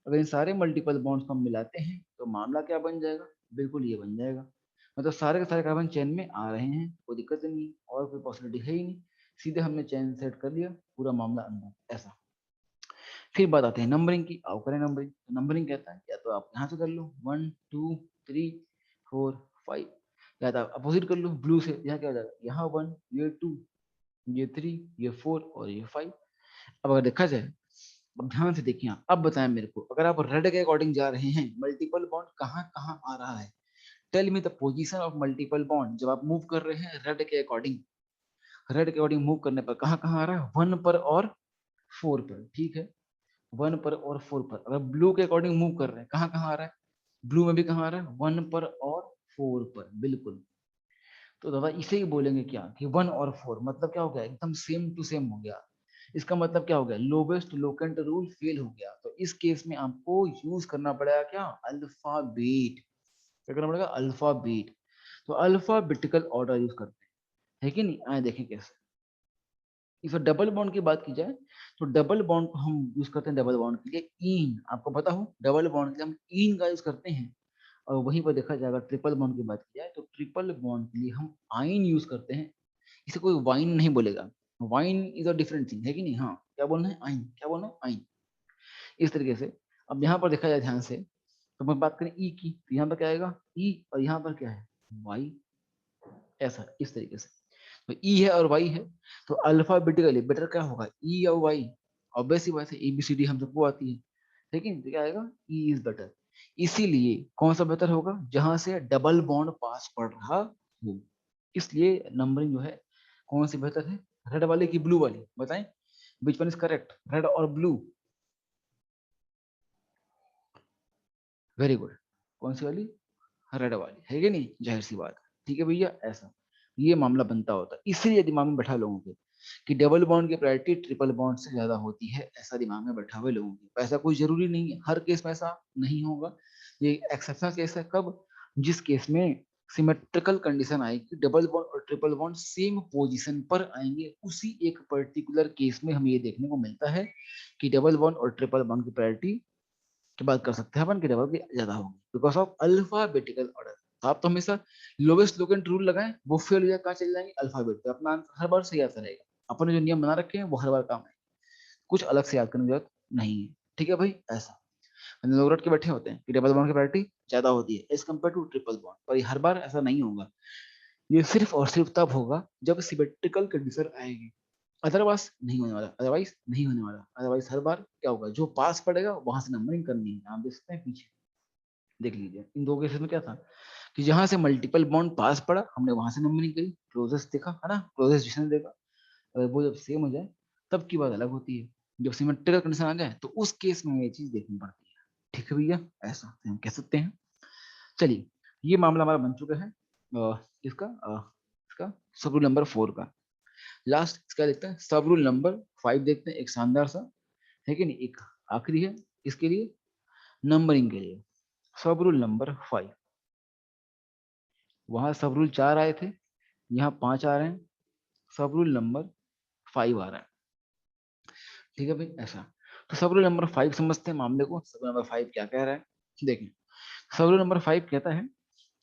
अगर इन सारे मल्टीपल बॉन्ड्स को हम मिलाते हैं तो मामला क्या बन जाएगा, बिल्कुल ये बन जाएगा। मतलब सारे के सारे कार्बन चेन में आ रहे हैं, कोई दिक्कत नहीं और कोई पॉसिबिलिटी है ही नहीं, सीधे हमने चेन सेट कर लिया, पूरा मामला अंदर ऐसा। फिर बात आते हैं नंबरिंग की, आओ करें नंबरिंग। तो नंबरिंग कहता है या तो आप यहाँ से कर लो 1 2 3 4 5, या तो आप अपोजिट कर लो ब्लू से, यहाँ क्या हो जाएगा, यहाँ 1 ये 2 ये 3 ये 4 और ये 5। अब अगर देखा जाए, अब ध्यान से देखिए आप, अब बताएं मेरे को, अगर आप रेड के अकॉर्डिंग जा रहे हैं मल्टीपल बॉन्ड कहाँ कहाँ आ रहा है, tell me the position of multiple bond जब आप मूव कर रहे हैं रेड के अकॉर्डिंग। रेड के अकॉर्डिंग मूव करने पर कहाँ कहाँ आ रहा है, 1 पर और 4 पर, ठीक है। 1 पर और 4 पर। अगर ब्लू के अकॉर्डिंग मूव कर रहे हैं कहाँ कहाँ आ रहा है, ब्लू में भी कहाँ आ रहा है, 1 पर और 4 पर, बिल्कुल। तो दादा इसे ही बोलेंगे क्या कि 1 और 4 मतलब क्या हो गया, एकदम सेम टू सेम हो गया। इसका मतलब क्या हो गया, लोवेस्ट लोकेंट रूल फेल हो गया। तो इस केस में आपको यूज करना पड़ेगा क्या, अल्फाबेट। क्या करना पड़ेगा, अल्फाबेट। तो अल्फाबेटिकल ऑर्डर यूज करते हैं, है कि नहीं, आए देखें कैसे। इस डबल बॉन्ड की बात की जाए तो डबल बॉन्ड को हम यूज करते हैं, डबल बॉन्ड के लिए इन, आपको पता हो डबल बॉन्ड के लिए हम इन का यूज करते हैं। और वहीं पर देखा जाएगा ट्रिपल बॉन्ड की बात की जाए तो ट्रिपल बॉन्ड के लिए हम आइन यूज करते हैं। इसे कोई वाइन नहीं बोलेगा, wine is a different thing, है कि नहीं। हाँ क्या बोलना है, आइन, क्या बोलना है, आइन। इस तरीके से अब यहाँ पर देखा जाए ध्यान से, तो मैं बात करें ई की, तो यहाँ पर क्या आएगा ई, और यहाँ पर क्या है वाई, ऐसा इस तरीके से। तो ई है और वाई है, तो अल्फाबेटिकली बेटर क्या होगा, ई या वाई। ऑब्वियस ही बात है, ABCD हम सबको आती है, लेकिन तो क्या आएगा, ई इज बेटर। इसीलिए कौन सा बेहतर होगा, जहां से डबल बॉन्ड पास पड़ रहा हो। इसलिए नंबरिंग जो है कौन सी बेहतर है, रेड वाली की ब्लू वाली, बताएं विच वन इज करेक्ट, रेड और ब्लू। वेरी गुड, कौन सी वाली, रेड वाली, है कि नहीं, जाहिर सी बात है। ठीक है भैया, ऐसा ये मामला बनता होता है। इसलिए दिमाग में बैठा लोगों के कि डबल बॉन्ड की प्रायोरिटी ट्रिपल बॉन्ड से ज्यादा होती है, ऐसा दिमाग में बैठा हुए लोगों के। ऐसा कोई जरूरी नहीं है, हर केस में ऐसा नहीं होगा। ये एक्सेप्शनल केस है, कब, जिस केस में सिमेट्रिकल कंडीशन आएगी, डबल बॉन्ड और ट्रिपल बॉन्ड सेम पोजीशन पर आएंगे, उसी एक पर्टिकुलर केस में हमें ये देखने को मिलता है कि डबल बॉन्ड और ट्रिपल बॉन्ड की प्रायोरिटी की बात कर सकते हैं अपन कि डबल की ज्यादा होगी बिकॉज ऑफ अल्फाबेटिकल ऑर्डर। आप तो हमेशा लोवेस्ट लोकेंट रूल लगाएं, वो फेल हो जाए, कहाँ चले जाएंगे अल्फाबेट पे, अपना आंसर हर बार सही आता रहेगा। अपन ने जो नियम बना रखे हैं वो हर बार काम है, कुछ अलग से याद करने की जरूरत नहीं है। ठीक है भाई, ऐसा लोग रट के बैठे होते हैं कि डबल बॉन्ड की प्रायोरिटी ज्यादा होती है as compared to triple bond, पर हर बार ऐसा नहीं होगा। ये सिर्फ और सिर्फ तब होगा जब सिमेट्रिकल कंडीशन आएगी, अदरवाइज नहीं होने वाला, अदरवाइज नहीं होने वाला। अदरवाइज हर बार क्या होगा, जो पास पड़ेगा वहां से नंबरिंग करनी है। आप देख सकते हैं पीछे, देख लीजिए इन दो केसेस में क्या था कि जहां से मल्टीपल बॉन्ड पास पड़ा हमने वहां से नंबरिंग करी, क्लोजेस्ट देखा है ना, क्लोजेस्ट डिस्टेंस देखा। अगर वो जब सेम हो जाए तब की बात अलग होती है, जब सिमेट्रिकल कंडीशन आ जाए तो उस केस में ये चीज देखनी पड़ती है। ठीक है भैया, ऐसा हम कह सकते हैं। चलिए, ये मामला हमारा बन चुका है किसका, इसका सब रूल नंबर 4 का। लास्ट इसका देखते हैं सब रूल नंबर 5, देखते हैं एक शानदार सा है कि नहीं, एक आखिरी है इसके लिए, नंबरिंग के लिए। सब रूल नंबर 5, वहां सब रूल 4 आए थे, यहाँ 5 आ रहे हैं, सब रूल नंबर 5 आ रहा है। ठीक है भाई, ऐसा। तो सब रूल नंबर 5 समझते हैं मामले को, सब रूल नंबर 5 क्या कह रहा है, देखें। सब रूल नंबर 5 कहता है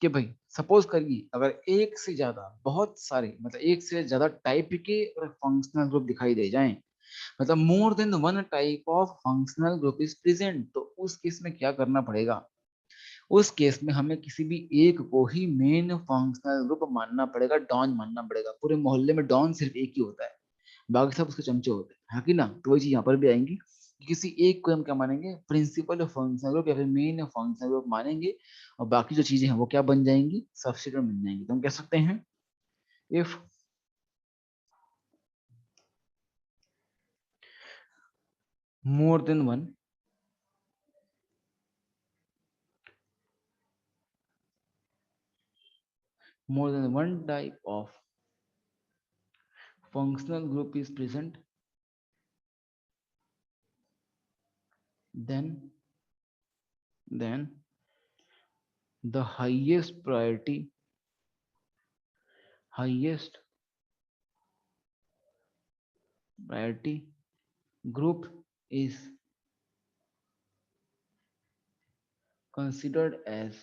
कि भाई सपोज करिए अगर एक से ज्यादा बहुत सारे मतलब एक से ज्यादा टाइप के फंक्शनल ग्रुप दिखाई दे जाएं, मतलब more than one type of functional group is present, तो उस केस में क्या करना पड़ेगा, उस केस में हमें किसी भी एक को ही मेन फंक्शनल ग्रुप मानना पड़ेगा, डॉन मानना पड़ेगा। पूरे मोहल्ले में डॉन सिर्फ एक ही होता है, बाकी सब उसके चमचे होते हैं, हाँ कि ना। तो वही चीज यहाँ पर भी आएंगी कि किसी एक को हम क्या मानेंगे, प्रिंसिपल फंक्शनल ग्रुप या फिर मेन फंक्शनल ग्रुप मानेंगे, और बाकी जो चीजें हैं वो क्या बन जाएंगी, सब्स्टिट्यूएंट बन जाएंगी। तो हम कह सकते हैं if more than one type of functional group is present, then the highest priority group is considered as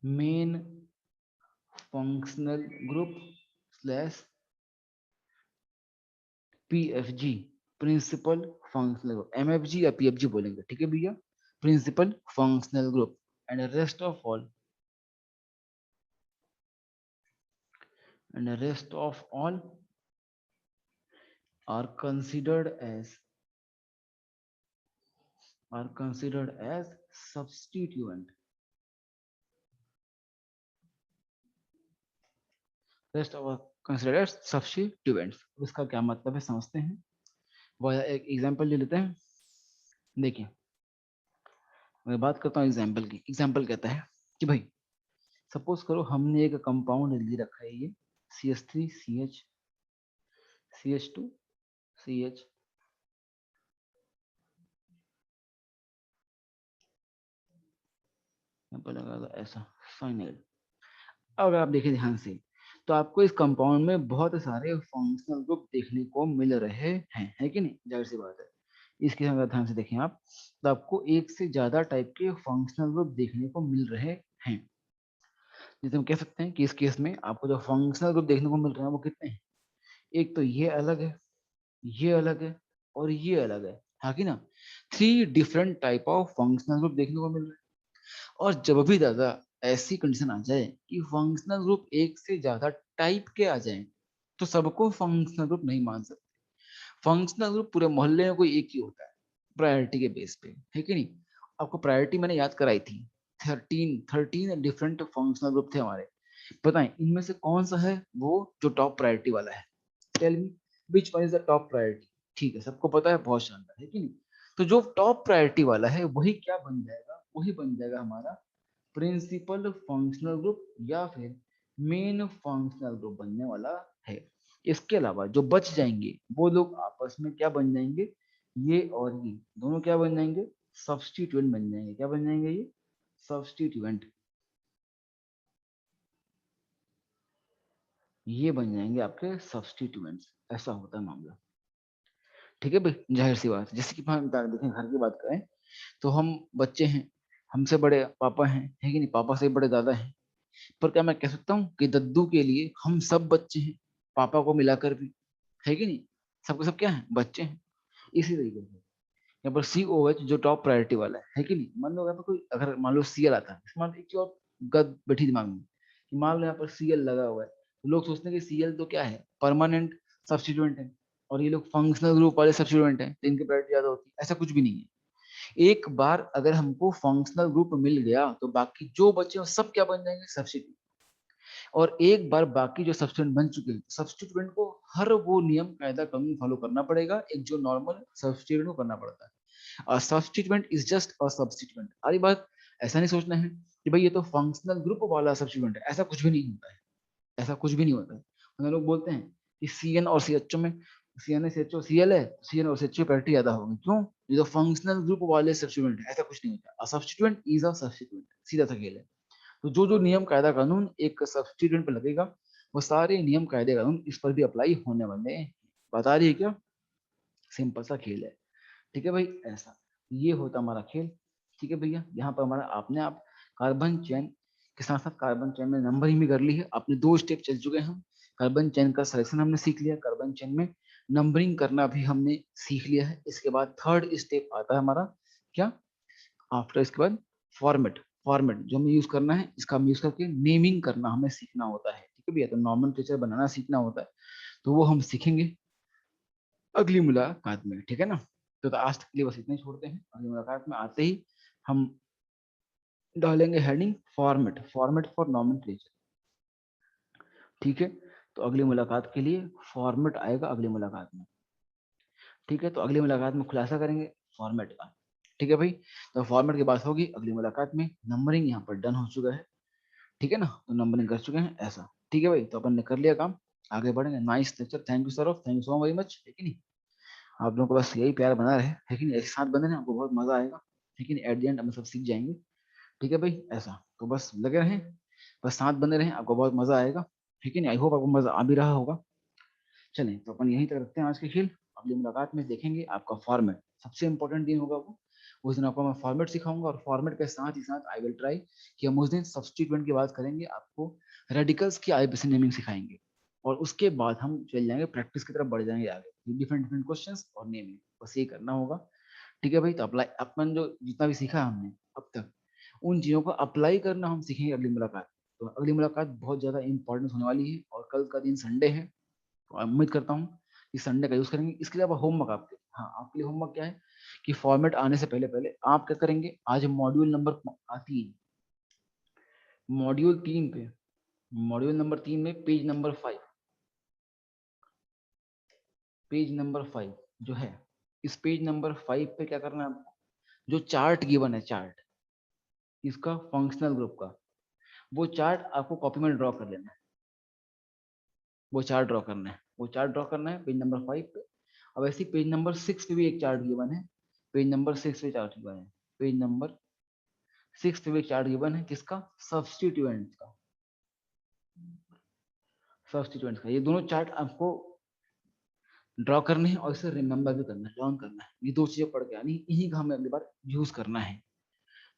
main functional group slash PFG, principal functional group. MFG या PFG बोलेंगे, ठीक है भैया, principal functional group. And rest of all are considered as substituent। Rest of considered as substituents. इसका क्या मतलब है समझते हैं, वह एक एग्जांपल ले लेते हैं। देखिए, मैं बात करता हूँ एग्जांपल की। एग्जांपल कहता है कि भाई सपोज करो हमने एक कंपाउंड ले रखा है, ये CH3 CH2 CH लगा ऐसा फाइनल। अगर आप देखें ध्यान से तो आपको इस कंपाउंड में बहुत सारे फंक्शनल ग्रुप देखने को मिल रहे हैं, है कि नहीं, जाहिर सी बात है। इसके अगर ध्यान से देखें आप तो आपको एक से ज्यादा टाइप के फंक्शनल ग्रुप देखने को मिल रहे हैं। जैसे हम कह सकते हैं कि इस केस में आपको जो फंक्शनल ग्रुप देखने को मिल रहे हैं वो कितने हैं, एक तो ये अलग है, ये अलग है, और ये अलग है, हाँ कि ना। 3 different type of functional group देखने को मिल रहे हैं। और जब भी दादा ऐसी कंडीशन आ जाए कि फंक्शनल ग्रुप एक से ज्यादा टाइप के आ जाए, तो सबको फंक्शनल ग्रुप नहीं मान सकते। फंक्शनल ग्रुप पूरे मोहल्ले में कोई एक ही होता है, प्रायोरिटी के बेस पे, है कि नहीं। आपको प्रायोरिटी मैंने याद कराई थी, 13 डिफरेंट फंक्शनल ग्रुप थे हमारे। बताएं इनमें से कौन सा है वो जो टॉप प्रायोरिटी वाला है, tell me which one is the top priority. ठीक है, सबको पता है, बहुत शानदार, है कि नहीं। तो जो टॉप प्रायोरिटी वाला है वही क्या बन जाएगा, वही बन जाएगा हमारा प्रिंसिपल फंक्शनल ग्रुप या फिर मेन फंक्शनल ग्रुप बनने वाला है। इसके अलावा जो बच जाएंगे वो लोग आपस में क्या बन जाएंगे, ये और ये दोनों क्या बन जाएंगे, सब्स्टिट्यूएंट बन जाएंगे। क्या बन जाएंगे ये, सब्स्टिट्यूएंट। ये बन जाएंगे आपके सब्स्टिट्यूएंट्स। ऐसा होता है मामला। ठीक है भाई, जाहिर सी बात है। जैसे कि हम देखें, घर की बात करें तो हम बच्चे हैं, हमसे बड़े पापा हैं, है कि नहीं, पापा से बड़े दादा हैं। पर क्या मैं कह सकता हूँ कि दद्दू के लिए हम सब बच्चे हैं, पापा को मिलाकर भी, है कि नहीं? सबके सब क्या है, बच्चे हैं। इसी तरीके से यहाँ पर COH जो टॉप प्रायोरिटी वाला है कि नहीं। मान लो अगर कोई, अगर मान लो CL आता है, मान लो एक चीज और गद बैठी दिमाग में कि मान लो यहाँ पर CL लगा हुआ है, तो लोग सोचते हैं कि CL तो क्या है, परमानेंट सब्स्टिट्यूएंट है, और ये लोग फंक्शनल ग्रुप वाले सब्स्टिट्यूएंट हैं, तो इनकी प्रायोरिटी ज्यादा होती है। ऐसा कुछ भी नहीं है। एक बार अगर हमको फंक्शनल ग्रुप मिल गया तो बाकी जो बचे वो सब क्या बन जाएंगे, सब्स्टिट्यूट। और एक बार बाकी जो सब्स्टिट्यूएंट बन चुके हैं, सब्स्टिट्यूएंट को हर वो नियम कायदा कानून फॉलो करना पड़ेगा एक जो नॉर्मल सब्स्टिट्यूएंट को करना पड़ता है। A substituent is just a substituent। सारी बात ऐसा नहीं सोचना है कि भाई ये तो फंक्शनल ग्रुप वाला सब्स्टिट्यूएंट है, ऐसा कुछ भी नहीं होता है। ऐसा कुछ भी नहीं होता है। हम लोग बोलते हैं कि CN और CHO में, CN CHO CL है, CN और CHO पैरिटी ज्यादा होगी, क्यों? ये तो फंक्शनल ग्रुप वाले सब्स्टिट्यूएंट है, ऐसा कुछ नहीं होता। अ सब्स्टिट्यूएंट इज अ सब्स्टिट्यूएंट, सीधा सा खेल है। तो जो जो नियम कायदा कानून एक सब्स्टिट्यूएंट पे लगेगा, वो सारे नियम कायदे कानून इस पर भी अप्लाई होने वाले हैं। बता रही है क्या? सिंपल सा खेल है। ठीक है भाई, ऐसा ये होता हमारा खेल। ठीक है भैया, यहाँ पर हमारा आपने आप कार्बन चेन के साथ साथ कार्बन चेन में नंबरिंग भी कर ली है। अपने 2 स्टेप चल चुके हैं हम। कार्बन चेन का सिलेक्शन हमने सीख लिया, कार्बन चेन में नंबरिंग करना भी हमने सीख लिया है। इसके बाद थर्ड स्टेप आता है हमारा क्या, आफ्टर इसके बाद फॉर्मेट। फॉर्मेट जो हमें यूज करना है, इसका हम यूज करके नेमिंग करना हमें सीखना होता है। ठीक है भैया, तो नॉमेनक्लेचर बनाना सीखना होता है, तो वो हम सीखेंगे अगली मुलाकात में। ठीक है ना? तो आज तक के लिए बस इतना ही छोड़ते हैं। अगली मुलाकात में आते ही हम डालेंगे heading format, format for nomenclature. ठीक है, तो अगली मुलाकात के लिए फॉर्मेट आएगा अगली मुलाकात में। ठीक है, तो अगली मुलाकात में खुलासा करेंगे फॉर्मेट का। ठीक है भाई, तो फॉर्मेट की बात होगी अगली मुलाकात में। नंबरिंग यहाँ पर डन हो चुका है। ठीक है ना, तो नंबरिंग कर चुके हैं ऐसा। ठीक है भाई, तो अपन ने कर लिया काम, आगे बढ़ेंगे। Nice lecture, thank you sir, thank you so very much. है कि नहीं? आप लोगों को बस यही प्यार बना रहे, है कि नहीं? एक साथ बने ना, आपको बहुत मजा आएगा। है कि नहीं? एट द एंड हम सब सीख जाएंगे। ठीक है भाई, ऐसा तो बस लगे रहें, बस साथ बने रहें, आपको बहुत मजा आएगा। ठीक है नहीं? आई होप आपको मजा आ भी रहा होगा। चलें, तो अपन यहीं तक रखते हैं आज के खेल। अगली मुलाकात में देखेंगे आपका फॉर्मेट, सबसे इंपॉर्टेंट दिन होगा वो। उस दिन आपको मैं फॉर्मेट सिखाऊंगा, और फॉर्मेट के साथ ही साथ आई विल ट्राई कि हम उस दिन सब्स्टिट्यूएंट की बात करेंगे, आपको रेडिकल्स की IUPAC नेमिंग सिखाएंगे। और उसके बाद हम चल जाएंगे प्रैक्टिस की तरफ, बढ़ जाएंगे आगे, डिफरेंट डिफरेंट क्वेश्चंस और नेमिंग, बस ये करना होगा। ठीक है भाई, तो अप्लाई अपन जो जितना भी सीखा हमने अब तक, उन चीजों को अप्लाई करना हम सीखेंगे अगली मुलाकात। तो अगली मुलाकात बहुत ज्यादा इंपॉर्टेंट होने वाली है, और कल का दिन संडे है, तो उम्मीद करता हूँ कि संडे का यूज करेंगे। इसके अलावा होमवर्क आपके, हाँ आपके लिए होमवर्क क्या है कि फॉर्मेट आने से पहले पहले आप क्या करेंगे, आज मॉड्यूल नंबर 3, मॉड्यूल 3 पे, मॉड्यूल नंबर 3 में पेज नंबर 5 जो है, इस पेज नंबर 5 पे क्या करना है आपको, जो चार्ट गिवन है, चार्ट इसका फंक्शनल ग्रुप का, वो चार्ट आपको कॉपी में ड्रॉ कर लेना है। वो चार्ट ड्रॉ करना है, वो चार्ट ड्रॉ करना है पेज नंबर 5 पे। अब ऐसे पेज नंबर 6 पे भी एक चार्ट गिवन है, पेज नंबर 6 पे चार्ट गिवन है, पेज नंबर 6 पे भी एक चार्ट गिवन है, किसका, सब्स्टिट्यूएंट का, सब्स्टिट्यूएंट का। ये दोनों चार्ट आपको ड्रॉ करने हैं, और इसे रिमेंबर भी करना है, लर्न करना है। ये दो चीजें पढ़ के आनी, इन्हीं का हमें अगली बार यूज करना है।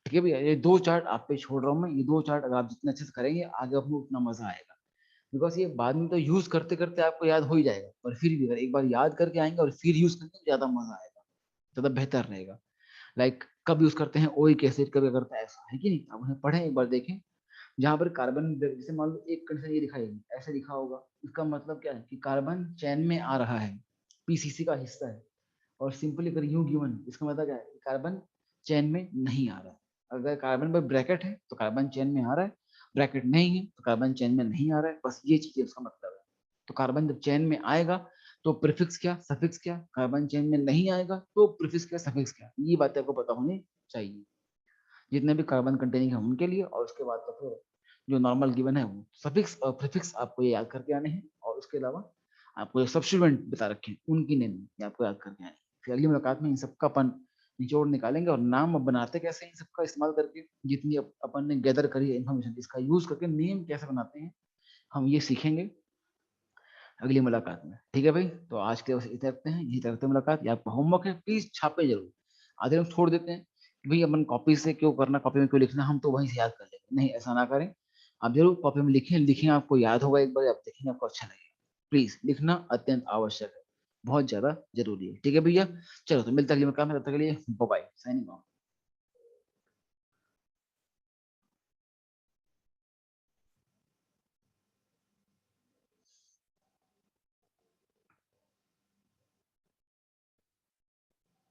ठीक है भैया, ये 2 चार्ट आप पे छोड़ रहा हूँ मैं। ये 2 चार्ट अगर आप जितने अच्छे से करेंगे, आगे आपको उतना मजा आएगा। बिकॉज ये बाद में तो यूज करते करते आपको याद हो ही जाएगा, पर फिर भी अगर एक बार याद करके आएंगे और फिर यूज करेंगे, ज्यादा मजा आएगा, ज्यादा बेहतर रहेगा। लाइक कब यूज करते हैं ओइक एसिड, कब करते हैं ऐसा, है कि नहीं? आप उन्हें पढ़ें एक बार, देखें। जहां पर कार्बन, जैसे मान लो एक कंडीशन ये दिखाई, ऐसे लिखा होगा, इसका मतलब क्या है कि कार्बन चैन में आ रहा है, PCC का हिस्सा है। और सिंपली अगर यूं गिवन, इसका मतलब क्या है कि कार्बन चैन में नहीं आ रहा है। अगर कार्बन पर ब्रैकेट है तो कार्बन चैन में आ रहा है, ब्रैकेट नहीं है तो कार्बन चैन में नहीं आ रहा है, बस ये चीज उसका मतलब है। तो कार्बन जब चैन में आएगा तो प्रीफिक्स क्या, सफिक्स क्या, कार्बन चैन में नहीं आएगा तो प्रीफिक्स क्या, सफिक्स क्या, ये बातें आपको पता होनी चाहिए, जितने भी कार्बन कंटेनिंग है उनके लिए। और उसके बाद तो फिर जो नॉर्मल गिवन है वो सफिक्स और प्रीफिक्स आपको ये याद करके आने हैं, और उसके अलावा आपको जो सब्स्टिट्यूएंट बता रखे हैं उनकी नेम ये आपको याद करके आने हैं। फिर अगली मुलाकात में इन सबका अपन निचोड़ निकालेंगे, और नाम अब बनाते कैसे हैं इन सबका इस्तेमाल करके, जितनी अपन ने गैदर करी है इन्फॉर्मेशन, इसका यूज करके नेम कैसे बनाते हैं हम ये सीखेंगे। अगली मुलाकात में। ठीक है भाई, तो आज के लिए बस इतना रखते हैं, यही तक रखते हैं मुलाकात। ये आपका होमवर्क है, प्लीज छापे जरूर। आधे लोग छोड़ देते हैं कि भाई अपन कॉपी से क्यों करना, कॉपी में क्यों लिखना, हम तो वहीं से याद कर लेंगे। नहीं, ऐसा ना करें। आप जरूर कॉपी में लिखें, लिखें, आपको याद होगा एक बार, आप देखेंगे आपको अच्छा लगेगा। प्लीज लिखना अत्यंत आवश्यक है, बहुत ज्यादा जरूरी है। ठीक है भैया, चलो तो मिलता है अगली मुलाकात में, तब तक के लिए बाय बाय, साइनिंग ऑफ।